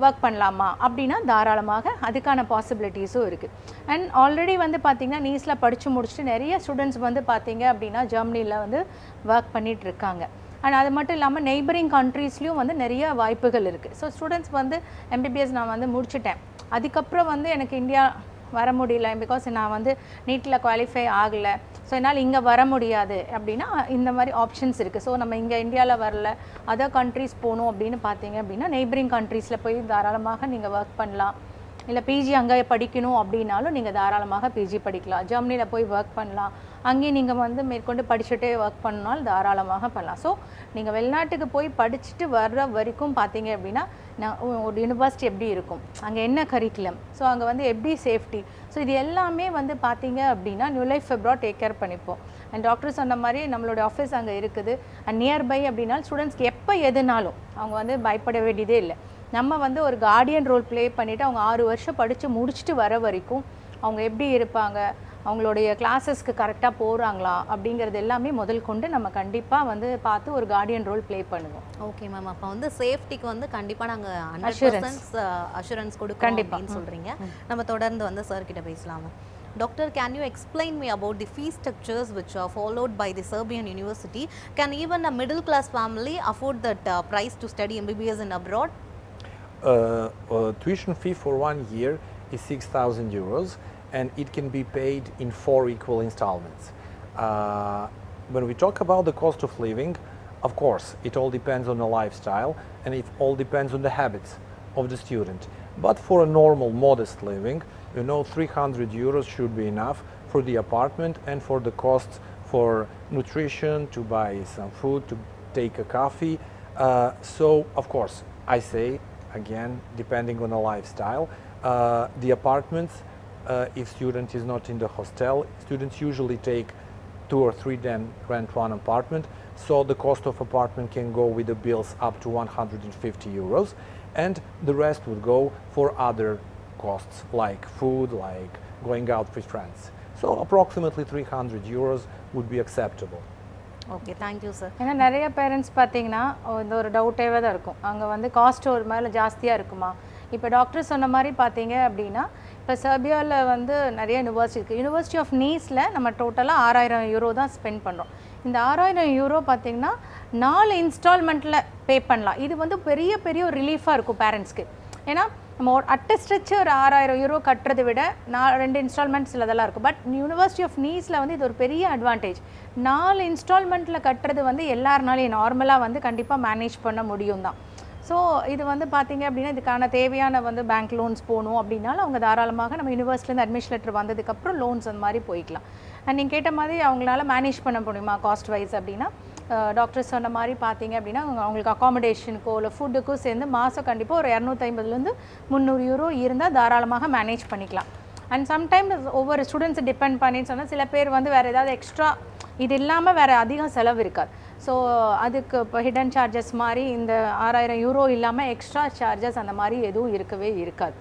ஒர்க் பண்ணலாமா அப்படின்னா தாராளமாக அதுக்கான பாசிபிலிட்டிஸும் இருக்குது. அண்ட் ஆல்ரெடி வந்து பார்த்திங்கன்னா நீஸில் படித்து முடிச்சுட்டு நிறைய ஸ்டூடெண்ட்ஸ் வந்து பார்த்திங்க அப்படின்னா ஜெர்மனியில் வந்து ஒர்க் பண்ணிகிட்டு இருக்காங்க. அண்ட் அது மட்டும் இல்லாமல் நெய்பரிங் கண்ட்ரீஸ்லேயும் வந்து நிறைய வாய்ப்புகள் இருக்குது. ஸோ ஸ்டூடெண்ட்ஸ் வந்து எம்பிபிஎஸ் நான் வந்து முடிச்சுட்டேன், அதுக்கப்புறம் வந்து எனக்கு இந்தியா வர முடியல பிகாஸ் நான் வந்து நீட்டில் குவாலிஃபை ஆகலை, ஸோ என்னால் இங்கே வர முடியாது அப்படின்னா இந்த மாதிரி ஆப்ஷன்ஸ் இருக்குது. ஸோ நம்ம இங்கே இந்தியாவில் வரல, அதர் கண்ட்ரீஸ் போகணும் அப்படின்னு பார்த்தீங்க அப்படின்னா நெய்பரிங் கண்ட்ரீஸில் போய் தாராளமாக நீங்கள் ஒர்க் பண்ணலாம். இல்லை பிஜி அங்கே படிக்கணும் அப்படின்னாலும் நீங்கள் தாராளமாக பிஜி படிக்கலாம். ஜெர்மனியில் போய் ஒர்க் பண்ணலாம், அங்கேயும் நீங்கள் வந்து மேற்கொண்டு படிச்சுட்டே ஒர்க் பண்ணாலும் தாராளமாக பண்ணலாம். ஸோ நீங்கள் வெளிநாட்டுக்கு போய் படிச்சுட்டு வர்ற வரைக்கும் பார்த்தீங்க அப்படின்னா ஒரு யூனிவர்சிட்டி எப்படி இருக்கும், அங்கே என்ன கரிக்குலம், ஸோ அங்கே வந்து எப்படி சேஃப்டி, ஸோ இது எல்லாமே வந்து பார்த்தீங்க அப்படின்னா நியூ லைஃப் ஃபெப்ரா டேக் கேர் பண்ணிப்போம். அண்ட் டாக்டர் சொன்ன மாதிரி நம்மளோட ஆஃபீஸ் அங்கே இருக்குது. அண்ட் நியர்பை அப்படின்னா ஸ்டூடெண்ட்ஸ்க்கு எப்போ எதுனாலும் அவங்க வந்து பயப்பட வேண்டியதே இல்லை. நம்ம வந்து ஒரு கார்டியன் ரோல் ப்ளே பண்ணிவிட்டு அவங்க 6 வருஷம் படித்து முடிச்சுட்டு வர வரைக்கும் அவங்க எப்படி இருப்பாங்க, அவங்களுடைய கிளாஸஸ்க்கு கரெக்டாக போகிறாங்களா அப்படிங்கிறது எல்லாமே முதல் கொண்டு நம்ம கண்டிப்பாக வந்து பார்த்து ஒரு கார்டியன் ரோல் ப்ளே பண்ணுவோம். ஓகே மேம், அப்போ வந்து சேஃப்டிக்கு வந்து கண்டிப்பாக நாங்கள் 100% அஷூரன்ஸ் கொடுக்கணும் அப்படின்னு சொல்கிறீங்க. நம்ம தொடர்ந்து வந்து சார் கிட்ட பேசலாமா? Doctor, can you explain me about the fee structures which are followed by the Serbian university? Can even a middle class family afford that price to study MBBS in abroad? Tuition fee for 1 year is 6,000 euros and it can be paid in 4 equal installments. When we talk about the cost of living, of course, it all depends on the lifestyle and it all depends on the habits of the student. But for a normal, modest living, 300 euros should be enough for the apartment and for the costs for nutrition, to buy some food, to take a coffee. So, of course, I say, again, depending on the lifestyle, the apartments, if student is not in the hostel, students usually take 2 or 3 then rent one apartment. So the cost of apartment can go with the bills up to 150 euros and the rest would go for other costs like food, like going out with friends. So approximately 300 euros would be acceptable. Okay, thank you sir. ஏன்னா நிறைய parents பார்த்தீங்கன்னா இந்த ஒரு டவுட்டேவே தான் இருக்கும், அங்கே வந்து cost ஒரு மேலே ஜாஸ்தியாக இருக்குமா. இப்போ டாக்டர் சொன்ன மாதிரி பார்த்தீங்க அப்படின்னா இப்போ சர்பியாவில் வந்து நிறைய யூனிவர்சிட்டி இருக்குது. யூனிவர்சிட்டி ஆஃப் நீஸில் நம்ம டோட்டலாக 6000 யூரோ தான் ஸ்பெண்ட் பண்ணுறோம். இந்த 6000 யூரோ பார்த்திங்கன்னா 4 இன்ஸ்டால்மெண்ட்டில் பே பண்ணலாம். இது வந்து பெரிய பெரிய ஒரு ரிலீஃபாக இருக்கும் பேரண்ட்ஸ்க்கு. ஏன்னா நம்ம அட்ட ஸ்ட்ரெச்சு ஒரு 6000 யூரோ கட்டுறதை விட 2 இன்ஸ்டால்மெண்ட்ஸில் அதெல்லாம் இருக்கும். பட் யூனிவர்சிட்டி ஆஃப் நீஸில் வந்து இது ஒரு பெரிய அட்வான்டேஜ். 4 இன்ஸ்டால்மெண்ட்டில் கட்டுறது வந்து எல்லாருனாலையும் நார்மலாக வந்து கண்டிப்பாக மேனேஜ் பண்ண முடியும் தான். ஸோ இது வந்து பார்த்திங்க அப்படின்னா இதுக்கான தேவையான வந்து பேங்க் லோன்ஸ் போகணும் அப்படின்னாலும் அவங்க தாராளமாக நம்ம யூனிவர்சிட்டிலேருந்து அட்மிஷன் லெட்டர் வந்ததுக்கப்புறம் லோன்ஸ் அந்த மாதிரி போய்க்கலாம். அண்ட் நீங்கள் கேட்ட மாதிரி அவங்களால மேனேஜ் பண்ண முடியுமா காஸ்ட் வைஸ் அப்படின்னா டாக்டர் சொன்ன மாதிரி பார்த்தீங்க அப்படின்னா அவங்களுக்கு அகாமடேஷனுக்கோ இல்லை ஃபுட்டுக்கோ சேர்ந்து மாதம் கண்டிப்பாக ஒரு 250 300 யூரோ இருந்தால் தாராளமாக மேனேஜ் பண்ணிக்கலாம். அண்ட் சம்டைம்ஸ் ஒவ்வொரு ஸ்டூடெண்ட்ஸை டிபெண்ட் பண்ணின்னு சொன்னால் சில பேர் வந்து வேறு ஏதாவது எக்ஸ்ட்ரா இது இல்லாமல் வேறு அதிகம் செலவு இருக்காது. ஸோ அதுக்கு இப்போ ஹிடன் சார்ஜஸ் மாதிரி இந்த 6000 யூரோ இல்லாமல் எக்ஸ்ட்ரா சார்ஜஸ் அந்த மாதிரி எதுவும் இருக்கவே இருக்காது.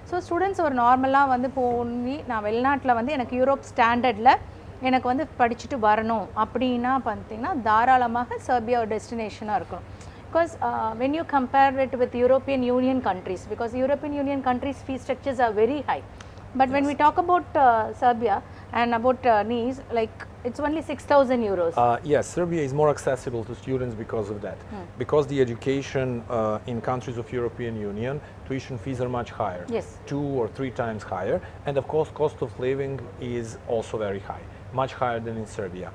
ஸோ ஸ்டூடெண்ட்ஸ் ஒரு நார்மலாக வந்து போய் நான் வெளிநாட்டில் வந்து எனக்கு யூரோப் ஸ்டாண்டர்டில் எனக்கு வந்து படிச்சுட்டு வரணும் அப்படின்னா பார்த்தீங்கன்னா தாராளமாக சர்பியா ஒரு டெஸ்டினேஷனாக இருக்கணும். Because when you compare it with European union countries, because European union countries fees structures are very high. But when we talk about Serbia and about needs, like it's only 6,000 euros. Yes, Serbia is more accessible to students because of that. Because the education in countries of European Union, tuition fees are much higher. Yes. 2 or 3 times higher. And of course, cost of living is also very high, much higher than in Serbia.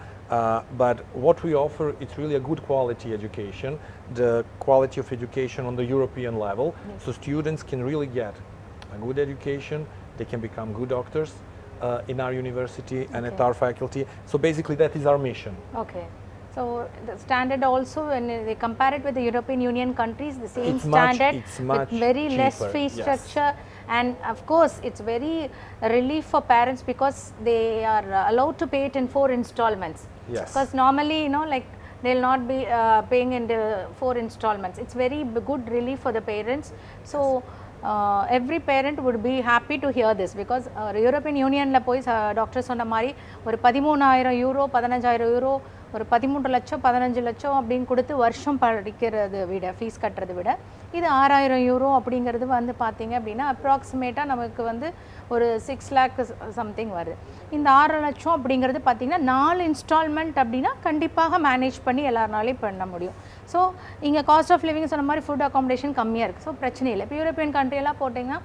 But what we offer, it's really a good quality education, the quality of education on the European level. So students can really get a good education, they can become good doctors in our university and at our faculty. So basically that is our mission. Okay. So the standard also, when they compare it with the European Union countries, the same It's standard much with very less cheaper, fee yes. structure, and of course it's very relief for parents because they are allowed to pay it in 4 installments. Yes. Because normally, like they'll not be paying in the 4 installments. It's very good relief for the parents. So every parent would be happy to hear this because European Union la poi doctor sonna mari ஒரு 13000 euro 15000 euro ஒரு 13 லட்சம் 15 லட்சம் அப்படின்னு கொடுத்து வருஷம் படிக்கிறது விட fees கட்டுறது விட இது 6000 யூரோ அப்படிங்கிறது வந்து பார்த்தீங்க அப்படின்னா அப்ராக்சிமேட்டாக நமக்கு வந்து ஒரு 6 lakh சம்திங் வருது. இந்த 6 லட்சம் அப்படிங்கிறது பார்த்தீங்கன்னா 4 இன்ஸ்டால்மெண்ட் அப்படின்னா கண்டிப்பாக மேனேஜ் பண்ணி எல்லாருனாலையும் பண்ண முடியும். ஸோ இங்கே காஸ்ட் ஆஃப் லிவிங் சொன்ன மாதிரி ஃபுட் அகாமடேஷன் கம்மியாக இருக்குது. ஸோ பிரச்சனை இல்லை. இப்போ யூரோப்பியன் கண்ட்ரியெல்லாம் போட்டிங்கன்னா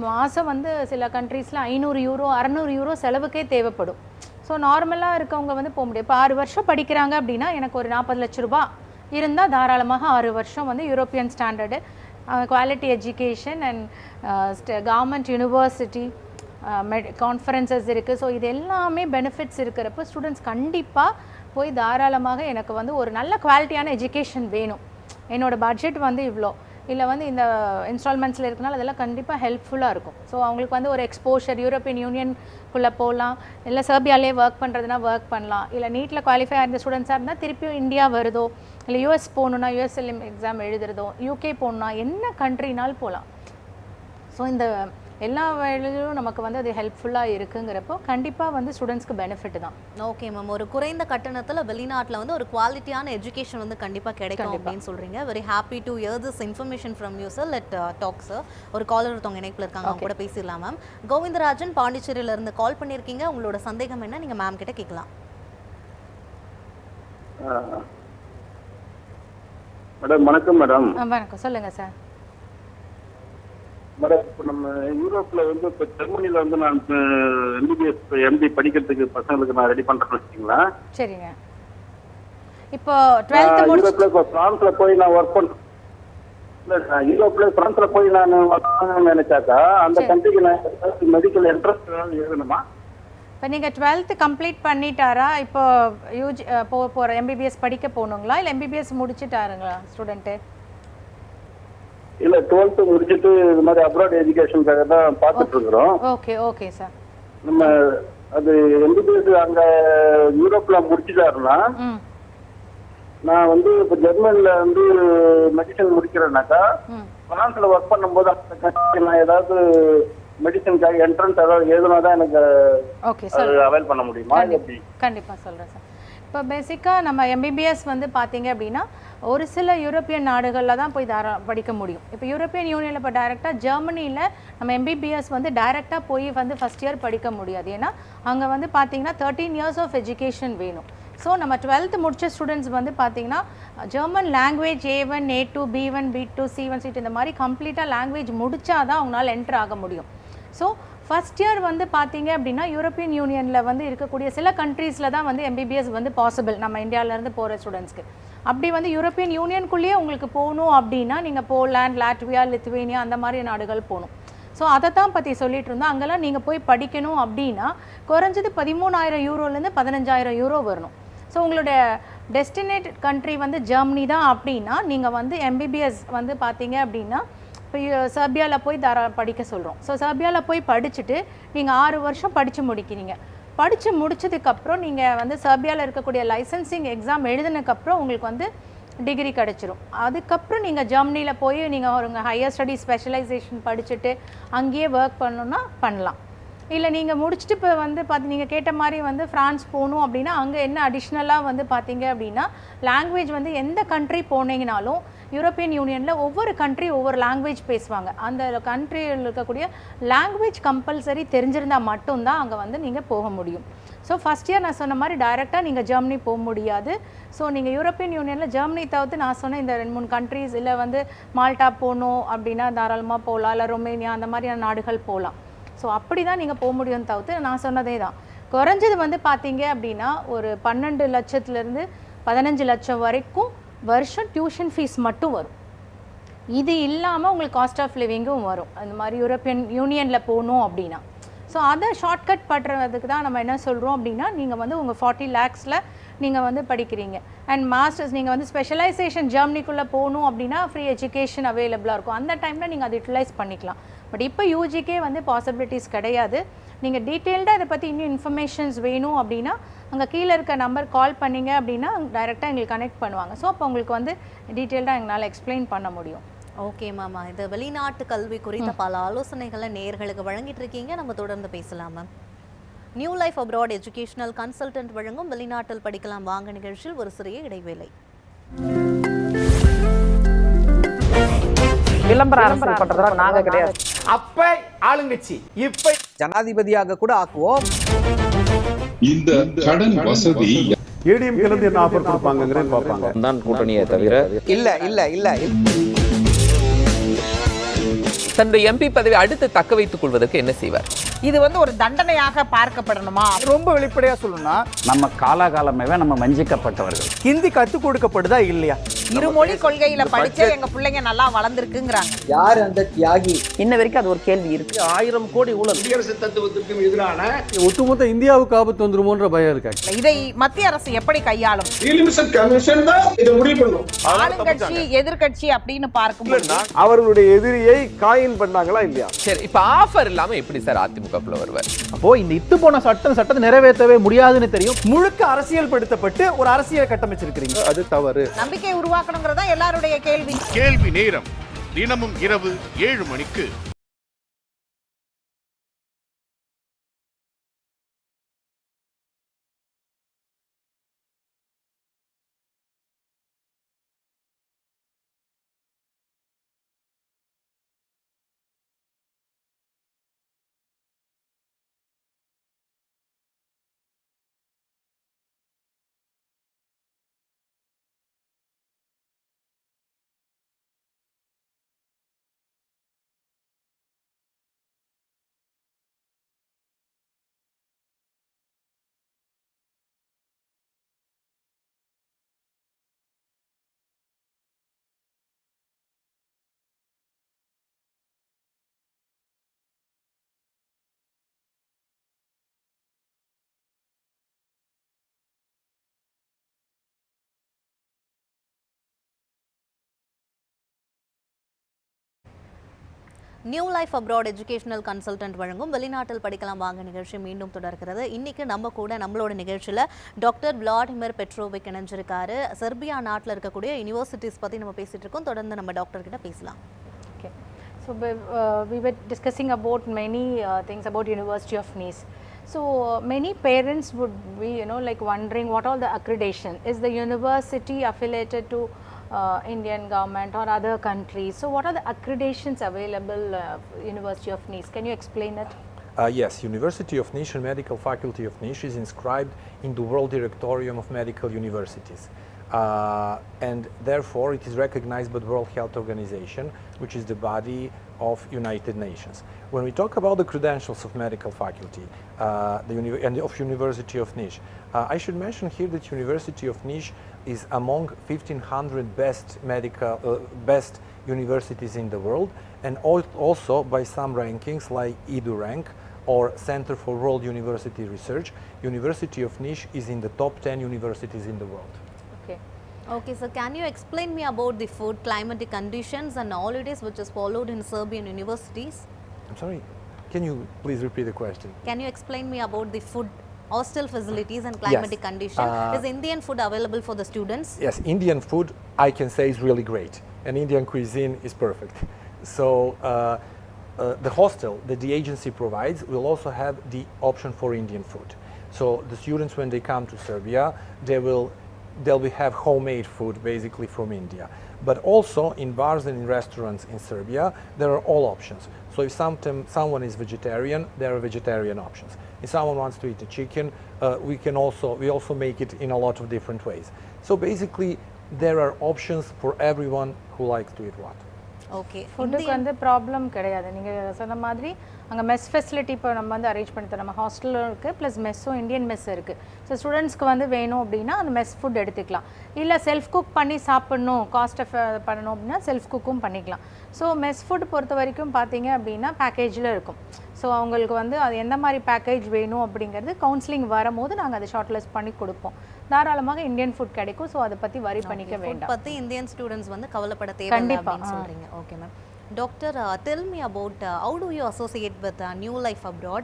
மாதம் வந்து சில கண்ட்ரீஸில் 500 யூரோ 600 யூரோ செலவுக்கே தேவைப்படும். ஸோ நார்மலாக இருக்கவங்க வந்து போக முடியும். இப்போ 6 வருஷம் படிக்கிறாங்க அப்படின்னா எனக்கு ஒரு 40 லட்ச ரூபா இருந்தால் தாராளமாக 6 வருஷம் வந்து European standard quality education and government university conferences இருக்குது. ஸோ இது எல்லாமே பெனிஃபிட்ஸ் இருக்கிறப்போ ஸ்டூடெண்ட்ஸ் கண்டிப்பாக போய் தாராளமாக எனக்கு வந்து ஒரு நல்ல குவாலிட்டியான எஜுகேஷன் வேணும், என்னோடய பட்ஜெட் வந்து இவ்வளோ இல்லை வந்து இந்த இன்ஸ்டால்மெண்ட்ஸில் இருக்கனால அதெல்லாம் கண்டிப்பாக ஹெல்ப்ஃபுல்லாக இருக்கும். ஸோ அவங்களுக்கு வந்து ஒரு எக்ஸ்போஷர் யூரோப்பியன் யூனியனுக்குள்ளே போகலாம், இல்லை சர்பியாலே ஒர்க் பண்ணுறதுனா ஒர்க் பண்ணலாம், இல்லை நீட்டில் குவாலிஃபை ஆகிற ஸ்டூடெண்ட்ஸாக இருந்தால் திருப்பியும் இந்தியா வருதோ, இல்லை யூஎஸ் போகணுன்னா யூஎஸ்எல் எக்ஸாம் எழுதுறதோ, யூகே போகணுன்னா என்ன கண்ட்ரினாலும் போகலாம். ஸோ இந்த எல்லா வேலையிலும் நமக்கு வந்து அது ஹெல்ப்ஃபுல்லாக இருக்குங்கிறப்போ கண்டிப்பாக வந்து ஸ்டூடெண்ட்ஸ்க்கு பெனிஃபிட் தான். ஓகே மேம், ஒரு குறைந்த கட்டணத்தில் வெளிநாட்டில் வந்து ஒரு குவாலிட்டியான எஜுகேஷன் வந்து கண்டிப்பாக கிடைக்கும் அப்படின்னு சொல்கிறீங்க. Very happy to hear this information from you sir. Let talk sir. ஒரு காலர் ஒருத்தவங்க இணைப்பில் இருக்காங்க, அவங்க கூட பேசிடலாம் மேம். கோவிந்தராஜன் பாண்டிச்சேரியிலேருந்து கால் பண்ணியிருக்கீங்க. உங்களோட சந்தேகம் என்ன, நீங்கள் மேம் கிட்ட கேட்கலாம். மேடம் வணக்கம். மேடம் வணக்கம், சொல்லுங்கள் சார். மேடம் இப்போ நம்ம யூரோப்ல வந்து இப்போ ஜெர்மனில வந்து நான் எம்பிபிஎஸ் எம்பி படிக்கிறதுக்கு பசங்களுக்கு நான் ரெடி பண்றேன்னு வச்சுங்களா? சரிங்க. இப்போ 12th யூரோப்ல இப்போ பிரான்ஸ்ல போய் நான் ஒர்க் பண்ண யூரோப்ல பிரான்ஸ்ல போய் நான் ஒர்க் பண்ணணும்னு நினைச்சாக்கா அந்த கண்ட்ரிக்கு நான் மெடிக்கல் என்ட்ரன்ஸ் எழுதணுமா? இப்போ நீங்கள் 12th கம்ப்ளீட் பண்ணிட்டாரா? இப்போ யூஜி போகிற எம்பிபிஎஸ் படிக்க போகணுங்களா இல்லை எம்பிபிஎஸ் முடிச்சுட்டாருங்களா ஸ்டூடெண்ட்டு? இல்ல 12th முடிச்சிட்டு இது மாதிரி அப்ராட் எஜுகேஷனுக்காக தான் பார்த்துட்டு இருக்கிறோம். Okay okay sir. நம்ம அது எம்பிபிஎஸ் அங்க யூரோப்ல முடிச்சிட்டாருன்னா நான் வந்து இப்போ ஜெர்மனில வந்து மெடிசன் முடிக்கிறேன்னாக்கா பிரான்ஸ்ல ஒர்க் பண்ணும்போது அந்த கண்ட்ரிக்கு நான் ஏதாவது மெடிசனுக்காக என்ட்ரன்ஸ் ஏதாவது எழுதுனா தான் எனக்கு அவைல் பண்ண முடியுமா? கண்டிப்பாக சொல்கிறேன் சார். இப்போ பேசிக்காக நம்ம எம்பிபிஎஸ் வந்து பார்த்தீங்க அப்படின்னா ஒரு சில யூரோப்பியன் நாடுகளில் தான் போய் படிக்க முடியும். இப்போ யூரோப்பியன் யூனியனில் இப்போ டைரெக்டாக ஜெர்மனியில் நம்ம எம்பிபிஎஸ் வந்து டைரெக்டாக போய் வந்து ஃபஸ்ட் இயர் படிக்க முடியாது. ஏன்னா அங்கே வந்து பார்த்தீங்கன்னா 13 years ஆஃப் எஜுகேஷன் வேணும். ஸோ நம்ம 12th முடிச்ச ஸ்டூடெண்ட்ஸ் வந்து பார்த்தீங்கன்னா German language A1 A2 B1 B2 C1 C2 இந்த மாதிரி கம்ப்ளீட்டாக லாங்குவேஜ் முடித்தா தான் அவங்களால என்டர் ஆக முடியும். ஸோ ஃபஸ்ட் இயர் வந்து பார்த்தீங்க அப்படின்னா யூரோப்பியன் யூனியனில் வந்து இருக்கக்கூடிய சில கண்ட்ரீஸில் தான் வந்து எம்பிபிஎஸ் வந்து பாசிபிள் நம்ம இந்தியாவிலேருந்து போகிற ஸ்டூடெண்ட்ஸ்க்கு. அப்படி வந்து யூரோப்பியன் யூனியனுக்குள்ளேயே உங்களுக்கு போகணும் அப்படின்னா நீங்கள் போலாண்ட், லாட்வியா, லித்துவேனியா அந்த மாதிரி நாடுகள் போகணும். ஸோ அதை தான் பற்றி சொல்லிட்டு இருந்தோம். அங்கெல்லாம் நீங்கள் போய் படிக்கணும் அப்படின்னா குறைஞ்சது 13,000 யூரோலேருந்து 15,000 யூரோ வரணும். ஸோ உங்களோட டெஸ்டினேட் கண்ட்ரி வந்து ஜெர்மனி தான் அப்படின்னா நீங்கள் வந்து எம்பிபிஎஸ் வந்து பார்த்தீங்க அப்படின்னா இப்போ சர்பியாவில் போய் படிக்க சொல்கிறோம். ஸோ சர்பியாவில் போய் படிச்சுட்டு நீங்கள் 6 வருஷம் படித்து முடிக்கிறீங்க. படித்து முடிச்சதுக்கப்புறம் நீங்கள் வந்து சர்பியாவில் இருக்கக்கூடிய லைசன்சிங் எக்ஸாம் எழுதினதுக்கப்புறம் உங்களுக்கு வந்து டிகிரி கிடச்சிரும். அதுக்கப்புறம் நீங்கள் ஜெர்மனியில் போய் நீங்கள் ஒரு ஹையர் ஸ்டடி ஸ்பெஷலைசேஷன் படிச்சுட்டு அங்கேயே ஒர்க் பண்ணணுன்னா பண்ணலாம். இல்லை நீங்கள் முடிச்சுட்டு இப்போ வந்து நீங்கள் கேட்ட மாதிரி வந்து ஃப்ரான்ஸ் போகணும் அப்படின்னா அங்கே என்ன அடிஷ்னலாக வந்து பார்த்தீங்க அப்படின்னா லாங்குவேஜ் வந்து எந்த கண்ட்ரி போனீங்கனாலும் யூரோப்பியன் யூனியனில் ஒவ்வொரு கண்ட்ரி ஒவ்வொரு லாங்குவேஜ் பேசுவாங்க. அந்த கண்ட்ரியில் இருக்கக்கூடிய லாங்குவேஜ் கம்பல்சரி தெரிஞ்சிருந்தால் மட்டும்தான் அங்கே வந்து நீங்கள் போக முடியும். ஸோ ஃபஸ்ட் இயர் நான் சொன்ன மாதிரி டைரெக்டாக நீங்கள் ஜெர்மனி போக முடியாது. ஸோ நீங்கள் யூரோப்பியன் யூனியனில் ஜெர்மனி தவிர்த்து நான் சொன்ன இந்த 2-3 கண்ட்ரீஸ் இல்லை வந்து மால்டா போகணும் அப்படின்னா தாராளமாக போகலாம், இல்லை ரொமேனியா அந்த மாதிரியான நாடுகள் போகலாம். ஸோ அப்படி தான் நீங்கள் போக முடியும்னு தவிர்த்து நான் சொன்னதே தான். குறைஞ்சது வந்து பார்த்தீங்க அப்படின்னா ஒரு 12 லட்சத்துலேருந்து 15 லட்சம் வரைக்கும் வருஷம் டியூஷன் ஃபீஸ் மட்டும் வரும். இது இல்லாமல் உங்களுக்கு காஸ்ட் ஆஃப் லிவிங்கும் வரும் அந்த மாதிரி யூரோப்பியன் யூனியனில் போகணும் அப்படின்னா. ஸோ அதை ஷார்ட்கட் பண்ணுறதுக்கு தான் நம்ம என்ன சொல்கிறோம் அப்படின்னா, நீங்கள் வந்து உங்கள் 40 lakhsல நீங்கள் வந்து படிக்கிறீங்க. அண்ட் மாஸ்டர்ஸ் நீங்கள் வந்து ஸ்பெஷலைசேஷன் ஜெர்மனிக்குள்ளே போகணும் அப்படின்னா ஃப்ரீ எஜுகேஷன் அவைலபிளாக இருக்கும். அந்த டைமில் நீங்கள் அதை யூட்டிலைஸ் பண்ணிக்கலாம். பட் இப்போ யூஜிக்கே வந்து பாசிபிலிட்டிஸ் கிடையாது. நீங்கள் டீட்டெயில்டாக இதை பற்றி இன்னும் இன்ஃபர்மேஷன்ஸ் வேணும் அப்படின்னா அங்கே கீழே இருக்க நம்பர் கால் பண்ணிங்க அப்படின்னா டைரெக்டாக எங்களுக்கு கனெக்ட் பண்ணுவாங்க. ஸோ அப்போ உங்களுக்கு வந்து டீட்டெயில்டாக எங்களால் எக்ஸ்பிளைன் பண்ண முடியும். ஓகே மாமா, இது வெளிநாட்டு கல்வி குறித்த பல ஆலோசனைகளை நேயர்களுக்கு வழங்கிட்டு இருக்கீங்க. நம்ம தொடர்ந்து பேசலாம் ma'am. New life abroad educational consultant வழங்கும் வெளிநாட்டில் படிக்கலாம் வாங்க நிகழ்ச்சியில் ஒரு சிறிய இடைவேளை. விளம்பரம் பண்றதா நாங்க கிடையாது. அப்ப ஆளுங்கட்சி இப்ப ஜனாதிபதியாக கூட ஆக்குவோம். இந்த கடன் வசதி ஏடிஎம்கே இருந்து என்ன ஆஃபர் கொடுப்பாங்கங்கறத பாப்பாங்க. தான் கூட்டணியை தவிர இல்ல தன்னுடைய எம்பி பதவி அடுத்து தக்க வைத்துக் கொள்வதற்கு என்ன செய்வார்? இது வந்து ஒரு தண்டனையாக பார்க்கப்படணுமா? ரொம்ப வெளிப்படையா சொல்லணும்னா நம்ம காலாகாலமே நம்ம வஞ்சிக்கப்பட்டவர்கள். ஹிந்தி கத்து கொடுக்கப்படுதா இல்லையா? இருமொழி கொள்கையில படிச்சே எங்க பிள்ளைங்க நல்லா வளர்ந்துருக்குங்கிறாங்க. யார் அந்த தியாகி? இன்ன வரைக்கும் அது ஒரு கேள்வி இருக்கு. 1000 கோடி ஊழல். குடியரசு தத்துவத்திற்கும் எதிரான ஒட்டுமொத்த இந்தியாவுக்கு ஆபத்து வந்துருமோன்ற பயம் இருக்கு. இதை மத்திய அரசு எப்படி கையாளும்? கமிஷன் தான் இதை முடிவு பண்ணும். ஆளுங்கட்சி எதிர்கட்சி அப்படின்னு பார்க்கும்போது அவர்களுடைய எதிரியை காயின் பண்ணாங்களா இல்லையா? சரி, இப்ப ஆஃபர் இல்லாம எப்படி சார் அதிமுகக்குள்ள வருவார்? அப்போ இந்த இத்து போன சட்டத்தை நிறைவேற்றவே முடியாதுன்னு தெரியும். முழுக்க அரசியல் படுத்தப்பட்டு ஒரு அரசியல் கட்டமைச்சிருக்கிறீங்க. அது தவறு. நம்பிக்கை உருவாக்கணுங்கிறதா எல்லாருடைய கேள்வி. கேள்வி நேரம் தினமும் இரவு 7 மணிக்கு. New life abroad educational consultant வழங்கும் வெளிநாட்டில் படிக்கலாம் வாங்க நிகழ்ச்சி மீண்டும் தொடர்கிறது. இன்னைக்கு நம்ம கூட நம்மளோட நிகழ்ச்சியில் டாக்டர் விளாடிமிர் பெட்ரோவிக் இணைஞ்சிருக்காரு. செர்பியா நாட்டில் இருக்கக்கூடிய யூனிவர்சிட்டிஸ் பற்றி நம்ம பேசிட்டு இருக்கோம். தொடர்ந்து நம்ம டாக்டர் கிட்ட பேசலாம். Okay. So we were discussing about many things about University of Nice. So many parents would be, like wondering what all the accreditation. Is the university affiliated to Indian government or other countries? So what are the accreditations available University of Nice? Can you explain that? Yes, University of Nice and Medical Faculty of Nice is inscribed in the World Directorium of Medical Universities. And therefore it is recognized by the World Health Organization, which is the body of United Nations. When we talk about the credentials of medical faculty and of University of Nice, I should mention here that University of Nice is among 1500 best universities in the world, and also by some rankings like EDU rank or Center for World University Research, University of Nice is in the top 10 universities in the world. Okay, so can you explain me about the food, climatic conditions and holidays which is followed in Serbian universities? I'm sorry, can you please repeat the question? Can you explain me about the food, hostel facilities and climatic condition? Is Indian food available for the students? Yes, Indian food I can say is really great, and Indian cuisine is perfect. So the hostel that the agency provides will also have the option for Indian food. So the students, when they come to Serbia, they'll have homemade food basically from India. But also in bars and in restaurants in Serbia, there are all options. So if someone is vegetarian, there are vegetarian options. If someone wants to eat a chicken, we also make it in a lot of different ways. So basically, there are options for everyone who likes to eat what. Okay ஃபுட்டுக்கு வந்து problem கிடையாது. நீங்கள் சொன்ன மாதிரி அங்கே mess facility இப்போ நம்ம வந்து அரேஞ்ச் பண்ணி தரோம். நம்ம ஹாஸ்டலும் இருக்குது, ப்ளஸ் மெஸ்ஸும் இந்தியன் மெஸ் இருக்குது. ஸோ ஸ்டூடெண்ட்ஸ்க்கு வந்து வேணும் அப்படின்னா அந்த மெஸ் ஃபுட் எடுத்துக்கலாம். இல்லை செல்ஃப் குக் பண்ணி சாப்பிட்ணும், காஸ்ட் பண்ணணும் அப்படின்னா செல்ஃப் குக்கும் பண்ணிக்கலாம். ஸோ மெஸ் ஃபுட் பொறுத்த வரைக்கும் பார்த்தீங்க அப்படின்னா பேக்கேஜில் இருக்கும். ஸோ அவங்களுக்கு வந்து அது எந்த மாதிரி பேக்கேஜ் வேணும் அப்படிங்கிறது கவுன்சிலிங் வரும்போது நாங்கள் அதை ஷார்ட் லிஸ்ட் பண்ணி கொடுப்போம். தாராளமாக இந்தியன் ஃபுட் கிடைக்கும். ஸோ அதை பற்றி வரி பண்ணிக்க வேண்டாம். பற்றி இந்தியன் ஸ்டூடெண்ட்ஸ் வந்து கவலைப்பட தேவையில்லை அப்படின்னு சொல்கிறீங்க. Okay ma'am. Doctor, tell me about how do you associate with New Life Abroad?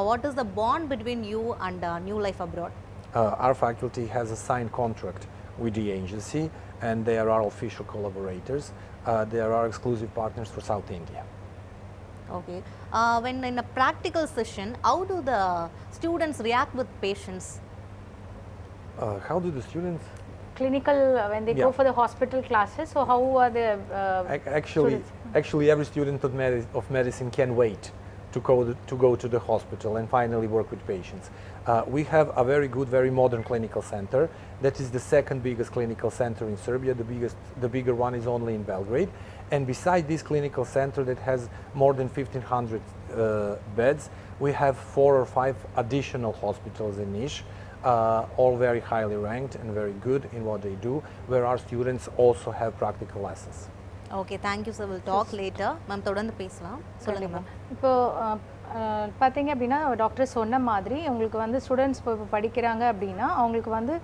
What is the bond between you and New Life Abroad? Our faculty has a signed contract with the agency, and they are our official collaborators. They are our exclusive partners for South India. Okay. When in a practical session, how do the students react with patients? How do the students? Clinical, when they go for the hospital classes, so how are the Actually, every student of medicine can wait to go to the hospital and finally work with patients. We have a very good, very modern clinical center. That is the second biggest clinical center in Serbia. The bigger one is only in Belgrade. And beside this clinical center that has more than 1,500 beds, we have 4 or 5 additional hospitals in Niš. All very highly ranked and very good in what they do, where our students also have practical lessons. Okay, thank you sir. We'll talk later. Ma'am, தொடர்ந்து பேசலாம். சொல்லுங்க ma'am. இப்போ பார்த்தீங்க அப்படின்னா doctor சொன்ன மாதிரி உங்களுக்கு வந்து ஸ்டூடெண்ட்ஸ் இப்போ படிக்கிறாங்க அப்படின்னா அவங்களுக்கு வந்து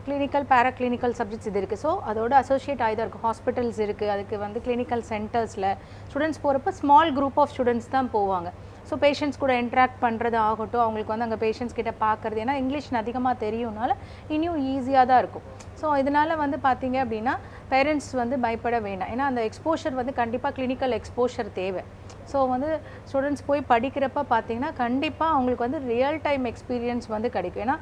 கிளினிக்கல் பேராக்ளினிக்கல் சப்ஜெக்ட்ஸ் இது இருக்குது. ஸோ அதோட அசோசியேட் ஆகிதான் இருக்குது. ஹாஸ்பிட்டல்ஸ் இருக்குது, அதுக்கு வந்து கிளினிக்கல் சென்டர்ஸில் ஸ்டூடெண்ட்ஸ் போகிறப்ப ஸ்மால் குரூப் ஆஃப் ஸ்டூடெண்ட்ஸ் தான் போவாங்க. ஸோ பேஷண்ட்ஸ் கூட இன்ட்ராக்ட் பண்ணுறது ஆகட்டும், அவங்களுக்கு வந்து அங்கே பேஷண்ட்ஸ் கிட்ட பார்க்குறது, ஏன்னா இங்கிலீஷ் அதிகமாக தெரியும்னால இன்னும் ஈஸியாக தான் இருக்கும். ஸோ இதனால் வந்து பார்த்தீங்க அப்படின்னா பேரண்ட்ஸ் வந்து பயப்பட வேண்டாம். ஏன்னா அந்த எக்ஸ்போஷர் வந்து கண்டிப்பாக கிளினிக்கல் எக்ஸ்போஷர் தேவை. ஸோ வந்து ஸ்டூடெண்ட்ஸ் போய் படிக்கிறப்ப பார்த்தீங்கன்னா கண்டிப்பாக அவங்களுக்கு வந்து ரியல் டைம் எக்ஸ்பீரியன்ஸ் வந்து கிடைக்கும். ஏன்னா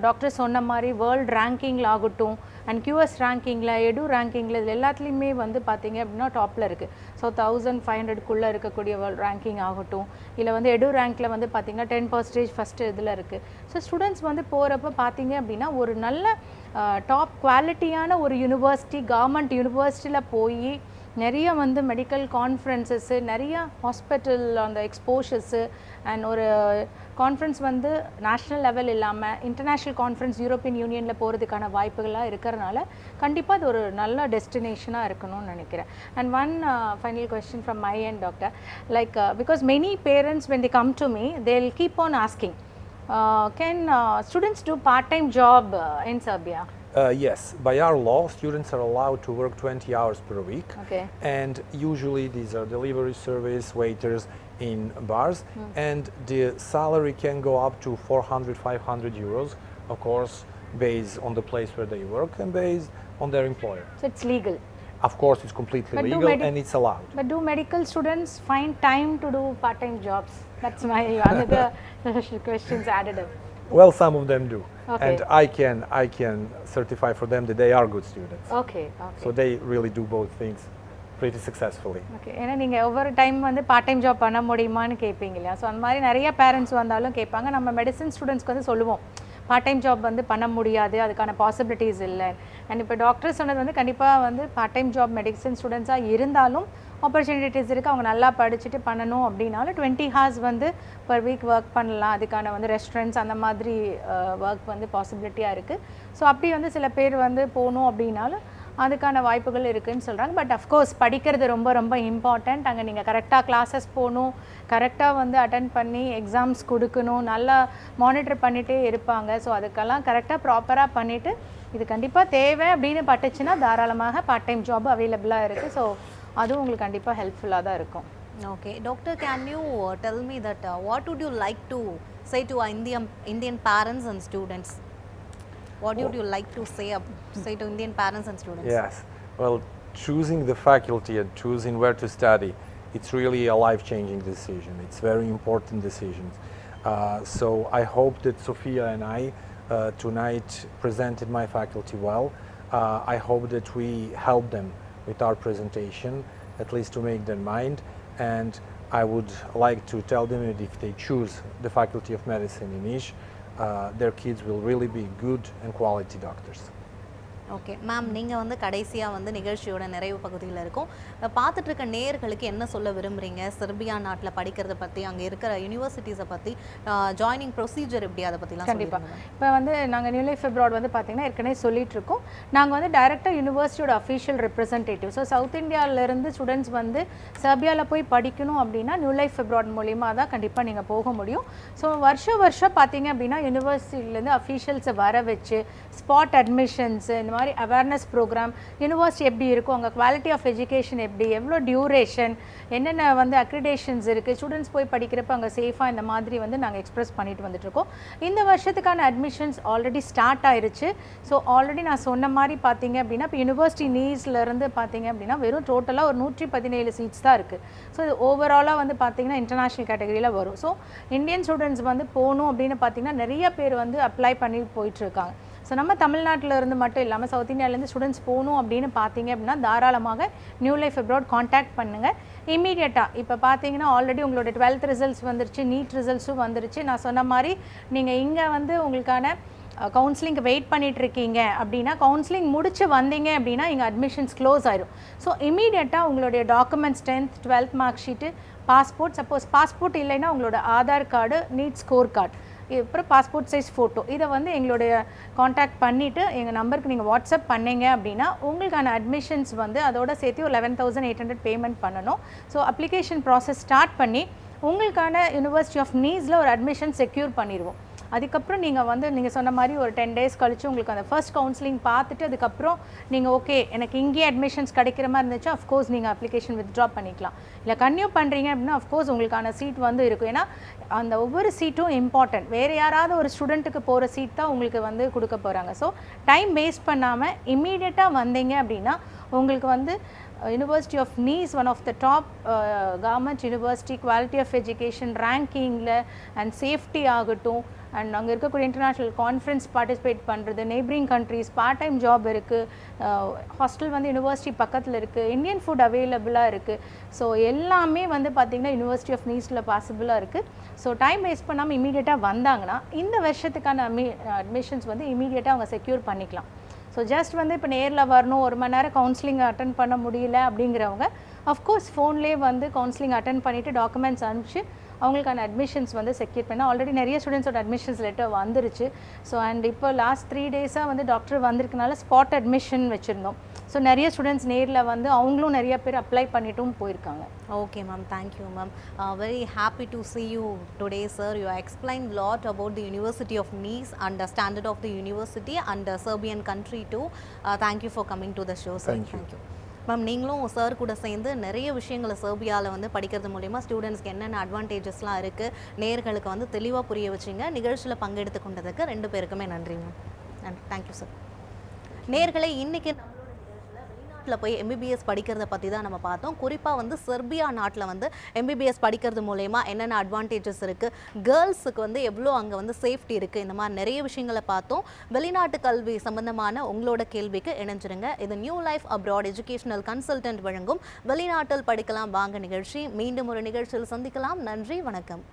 டாக்டர் சொன்ன மாதிரி வேர்ல்டு ரேங்கிங்கில் ஆகட்டும் அண்ட் QS ரேங்கிங்கில், எடு ரேங்கிங்கில், இதில் எல்லாத்துலேயுமே வந்து பார்த்தீங்க அப்படின்னா டாப்பில் இருக்குது. ஸோ 1500க்குள்ளே இருக்கக்கூடிய வேர்ல்டு ரேங்கிங் ஆகட்டும், இல்லை வந்து எடு ரேங்க்கில் வந்து பார்த்திங்கன்னா 10% ஃபஸ்ட்டு இதில் இருக்குது. ஸோ ஸ்டூடெண்ட்ஸ் வந்து போகிறப்ப பார்த்தீங்க அப்படின்னா ஒரு நல்ல டாப் குவாலிட்டியான ஒரு யூனிவர்சிட்டி, கவர்மெண்ட் யூனிவர்சிட்டியில் போய் நிறைய வந்து மெடிக்கல் கான்ஃபரன்சஸ்ஸு, நிறைய ஹாஸ்பிட்டல் அந்த எக்ஸ்போஷர்ஸு அண்ட் ஒரு கான்ஃபரன்ஸ் வந்து நேஷ்னல் லெவல் இல்லாமல் இன்டர்நேஷ்னல் கான்ஃபரன்ஸ் யூரோப்பியன் யூனியனில் போகிறதுக்கான வாய்ப்புகளாக இருக்கிறனால கண்டிப்பாக அது ஒரு நல்ல டெஸ்டினேஷனாக இருக்கணும்னு நினைக்கிறேன். And one final question from my end doctor, like because many parents when they come to me, they'll keep on asking, can students do part-time job in Serbia? Yes, by our law, students are allowed to work 20 hours per week. Okay. And usually these are delivery service, waiters in bars. And the salary can go up to 400, 500 euros, of course, based on the place where they work and based on their employer. So it's legal? Of course, it's completely legal and it's allowed. But do medical students find time to do part-time jobs? That's my another questions added up. Well, some of them do. Okay. And I can certify for them that they are good students. Okay, okay. So they really do both things pretty successfully. Okay. ஏன்னா நீங்கள் ஒவ்வொரு time வந்து part time job பண்ண முடியுமான்னு கேட்பீங்க இல்லையா? So அந்த மாதிரி நிறைய பேரண்ட்ஸ் வந்தாலும் கேட்பாங்க. நம்ம மெடிசன் ஸ்டூடெண்ட்ஸ்க்கு வந்து சொல்லுவோம் பார்ட் டைம் ஜாப் வந்து பண்ண முடியாது, அதுக்கான பாசிபிலிட்டிஸ் இல்லை. அண்ட் இப்போ டாக்டர் சொன்னது வந்து கண்டிப்பாக வந்து பார்ட் டைம் ஜாப் மெடிசன் ஸ்டூடெண்ட்ஸாக இருந்தாலும் ஆப்பர்ச்சுனிட்டிஸ் இருக்குது. அவங்க நல்லா படிச்சுட்டு பண்ணணும் அப்படின்னாலும் 20 hours வந்து பர் வீக் ஒர்க் பண்ணலாம். அதுக்கான வந்து ரெஸ்டாரண்ட்ஸ் அந்த மாதிரி ஒர்க் வந்து பாசிபிலிட்டியாக இருக்குது. ஸோ அப்படி வந்து சில பேர் வந்து போகணும் அப்படின்னாலும் அதுக்கான வாய்ப்புகள் இருக்குதுன்னு சொல்கிறாங்க. பட் அஃப்கோர்ஸ் படிக்கிறது ரொம்ப ரொம்ப இம்பார்ட்டண்ட். அங்கே நீங்கள் கரெக்டாக கிளாஸஸ் போகணும், கரெக்டாக வந்து அட்டன் பண்ணி எக்ஸாம்ஸ் கொடுக்கணும், நல்லா மானிட்டர் பண்ணிகிட்டே இருப்பாங்க. ஸோ அதுக்கெல்லாம் கரெக்டாக ப்ராப்பராக பண்ணிவிட்டு இது கண்டிப்பாக தேவை அப்படின்னு பட்டுச்சுன்னா தாராளமாக பார்ட் டைம் ஜாப் அவைலபிளாக இருக்குது. ஸோ அதுவும் உங்களுக்கு கண்டிப்பாக ஹெல்ப்ஃபுல்லாக தான் இருக்கும். Okay, doctor, can you tell me that what would you like to say to Indian parents and students? What would you like to say to Indian parents and students? Yes, well, choosing the faculty and choosing where to study, it's really a life-changing decision. It's very important decision. So I hope that Sofia and I tonight presented my faculty well. I hope that we help them with our presentation, at least to make their mind. And I would like to tell them that if they choose the Faculty of Medicine in Niš, their kids will really be good and quality doctors. Okay ma'am, நீங்கள் வந்து கடைசியாக வந்து நிகழ்ச்சியோட நிறைவு பகுதியில் இருக்கும் பார்த்துட்டு இருக்க நேயர்களுக்கு என்ன சொல்ல விரும்புகிறீங்க? செர்பியா நாட்டில் படிக்கிறத பற்றி, அங்கே இருக்கிற யூனிவர்சிட்டிஸை பற்றி, ஜாயினிங் ப்ரொசீஜர் எப்படி, அதை பற்றிலாம் கண்டிப்பாக. இப்போ வந்து நாங்கள் நியூ லைஃப் அப்ராட் வந்து பார்த்தீங்கன்னா ஏற்கனவே சொல்லிட்டு இருக்கோம். நாங்கள் வந்து டைரெக்டாக யூனிவர்சிட்டியோட அஃபிஷியல் ரெப்ரசன்டேட்டிவ். ஸோ சவுத் இந்தியாவிலேருந்து ஸ்டூடெண்ட்ஸ் வந்து செர்பியாவில் போய் படிக்கணும் அப்படின்னா நியூ லைஃப் அப்ராட் மூலியமாக தான் கண்டிப்பாக நீங்கள் போக முடியும். ஸோ வருஷம் பார்த்தீங்க அப்படின்னா யூனிவர்சிட்டிலேருந்து அஃபிஷியல்ஸை வர வச்சு ஸ்பாட் அட்மிஷன்ஸ், இந்த மாதிரி அவேர்னஸ் ப்ரோக்ராம், யூனிவர்சிட்டி எப்படி இருக்கும், அங்கே குவாலிட்டி ஆஃப் எஜுகேஷன் எப்படி, எவ்வளோ டியூரேஷன், என்னென்ன வந்து அக்ரிடேஷன்ஸ் இருக்குது, ஸ்டூடெண்ட்ஸ் போய் படிக்கிறப்ப அங்கே சேஃபாக, இந்த மாதிரி வந்து நாங்கள் எக்ஸ்பிரஸ் பண்ணிட்டு வந்துட்டுருக்கோம். இந்த வருஷத்துக்கான அட்மிஷன்ஸ் ஆல்ரெடி ஸ்டார்ட் ஆயிருச்சு. ஸோ ஆல்ரெடி நான் சொன்ன மாதிரி பார்த்தீங்க அப்படின்னா இப்போ யூனிவர்சிட்டி நீஸ்லேருந்து பார்த்தீங்க அப்படின்னா வெறும் டோட்டலாக ஒரு 117 சீட்ஸ் தான் இருக்குது. ஸோ இது ஓவராலாக வந்து பார்த்தீங்கன்னா இன்டர்நேஷ்னல் கேட்டகரியில் வரும். ஸோ இந்தியன் ஸ்டூடெண்ட்ஸ் வந்து போகணும் அப்படின்னு பார்த்தீங்கன்னா நிறைய பேர் வந்து அப்ளை பண்ணி போயிட்டுருக்காங்க. ஸோ நம்ம தமிழ்நாட்டில் இருந்து மட்டும் இல்லாமல் சவுத் இந்தியாவிலேருந்து ஸ்டூடெண்ட்ஸ் போகணும் அப்படின்னு பார்த்தீங்க அப்படின்னா தாராளமாக நியூ லைஃப் அப்ராட் காண்டாக்ட் பண்ணுங்கள். இமீடியட்டாக இப்போ பார்த்தீங்கன்னா ஆல்ரெடி உங்களோட 12th ரிசல்ட்ஸ் வந்துருச்சு, நீட் ரிசல்ட்ஸும் வந்துருச்சு. நான் சொன்ன மாதிரி நீங்கள் இங்கே வந்து உங்களுக்கான கவுன்சிலிங்க்கு வெயிட் பண்ணிட்டு இருக்கீங்க அப்படின்னா கவுன்சிலிங் முடிச்சு வந்தீங்க அப்படின்னா இங்கே அட்மிஷன்ஸ் க்ளோஸ் ஆயிடும். ஸோ இமீடியட்டாக உங்களுடைய documents 10th 12th mark sheet, passport, suppose passport இல்லைன்னா உங்களோட Aadhaar card, NEET score card, அப்புறம் பாஸ்போர்ட் சைஸ் ஃபோட்டோ, இதை வந்து எங்களுடைய காண்டாக்ட் பண்ணிவிட்டு எங்கள் நம்பருக்கு நீங்கள் வாட்ஸ்அப் பண்ணீங்க அப்படின்னா உங்களுக்கான அட்மிஷன்ஸ் வந்து அதோட சேர்த்து ஒரு 11,800 பேமெண்ட் பண்ணணும். ஸோ அப்ளிகேஷன் ப்ராசஸ் ஸ்டார்ட் பண்ணி உங்களுக்கான யூனிவர்சிட்டி ஆஃப் நீஸ்ல ஒரு அட்மிஷன் செக்யூர் பண்ணிடுவோம். அதுக்கப்புறம் நீங்கள் வந்து நீங்கள் சொன்ன மாதிரி ஒரு 10 days கழிச்சு உங்களுக்கு அந்த ஃபர்ஸ்ட் கவுன்சிலிங் பார்த்துட்டு அதுக்கப்புறம் நீங்கள் ஓகே எனக்கு இங்கேயே அட்மிஷன்ஸ் கிடைக்கிற மாதிரி இருந்துச்சு, அஃப்கோர்ஸ் நீங்கள் அப்ளிகேஷன் வித்ட்ரா பண்ணிக்கலாம். இல்லை கன்டினியூ பண்ணுறீங்க அப்படின்னா அஃப்கோர்ஸ் உங்களுக்கான சீட் வந்து இருக்கும். ஏன்னா அந்த ஒவ்வொரு சீட்டும் இம்பார்ட்டன்ட். வேறு யாராவது ஒரு ஸ்டூடெண்ட்டுக்கு போகிற சீட் தான் உங்களுக்கு வந்து கொடுக்க போகிறாங்க. ஸோ டைம் வேஸ்ட் பண்ணாமல் இம்மீடியட்டாக வந்தீங்க அப்படின்னா உங்களுக்கு வந்து university of Nis one of the top government university, quality of education ரேங்கிங்கில் அண்ட் சேஃப்டி ஆகட்டும், அண்ட் அங்கே இருக்கக்கூடிய இன்டர்நேஷ்னல் கான்ஃபரன்ஸ் பார்ட்டிசிபேட் பண்ணுறது, neighbouring countries, part time job இருக்குது, ஹாஸ்டல் வந்து யூனிவர்சிட்டி பக்கத்தில் இருக்குது, இந்தியன் ஃபுட் அவைலபிளாக இருக்குது. ஸோ எல்லாமே வந்து பார்த்திங்கன்னா யூனிவர்சிட்டி ஆஃப் நீஸில் பாசிபிளாக இருக்குது. ஸோ டைம் வேஸ்ட் பண்ணாமல் இமீடியட்டாக வந்தாங்கன்னா இந்த வருஷத்துக்கான அட்மிஷன்ஸ் வந்து இமீடியட்டாக அவங்க செக்யூர் பண்ணிக்கலாம். ஸோ ஜஸ்ட் வந்து இப்போ நேரில் வரணும், 1 மணி நேரம் கவுன்சிலிங் அட்டன் பண்ண முடியல அப்படிங்கிறவங்க அஃப்கோர்ஸ் ஃபோன்லேயே வந்து கவுன்சிலிங் அட்டன் பண்ணிவிட்டு டாக்குமெண்ட்ஸ் அனுப்பிச்சு அவங்களுக்கான அட்மிஷன்ஸ் வந்து செக்யூர் பண்ணால் ஆல்ரெடி நிறைய ஸ்டூடெண்ட்ஸோட அட்மிஷன்ஸ் லெட்டர் வந்துருச்சு. ஸோ அண்ட் இப்போ லாஸ்ட் 3 days வந்து டாக்டர் வந்திருக்கனால ஸ்பாட் அட்மிஷன் வச்சுருந்தோம். ஸோ நிறைய ஸ்டூடெண்ட்ஸ் நேரில் வந்து அவங்களும் நிறைய பேர் அப்ளை பண்ணிட்டும் போயிருக்காங்க. Okay ma'am, thank you ma'am. Very happy to see you today sir. You explained lot about the University of Nice and the standard of the university and the Serbian country too. Thank you for coming to the show sir. Thank you. Ma'am, நீங்களும் sir கூட சேர்ந்து நிறைய விஷயங்களை செர்பியாவில் வந்து படிக்கிறது மூலிமா ஸ்டூடெண்ட்ஸ்க்கு என்னென்ன அட்வான்டேஜஸ்லாம் இருக்குது நேயர்களுக்கு வந்து தெளிவாக புரிய வச்சிங்க. நிகழ்ச்சியில் பங்கெடுத்து கொண்டதுக்கு 2 பேருக்குமே நன்றி மேம். நன்றி, தேங்க்யூ சார். நேயர்களை இன்றைக்கி வெளிநாட்டில் போய் எம்பிபிஎஸ் படிக்கிறத பற்றி தான் நம்ம பார்த்தோம். குறிப்பாக வந்து செர்பியா நாட்டில் வந்து எம்பிபிஎஸ் படிக்கிறது மூலயமா என்னென்ன அட்வான்டேஜஸ் இருக்குது, கேர்ள்ஸுக்கு வந்து எவ்வளோ அங்கே வந்து சேஃப்டி இருக்குது, இந்த மாதிரி நிறைய விஷயங்களை பார்த்தோம். வெளிநாட்டு கல்வி சம்பந்தமான உங்களோட கேள்விக்கு இணைஞ்சிருங்க. இது new life abroad educational consultant வழங்கும் வெளிநாட்டில் படிக்கலாம் வாங்க நிகழ்ச்சி. மீண்டும் ஒரு நிகழ்ச்சியில் சந்திக்கலாம். நன்றி, வணக்கம்.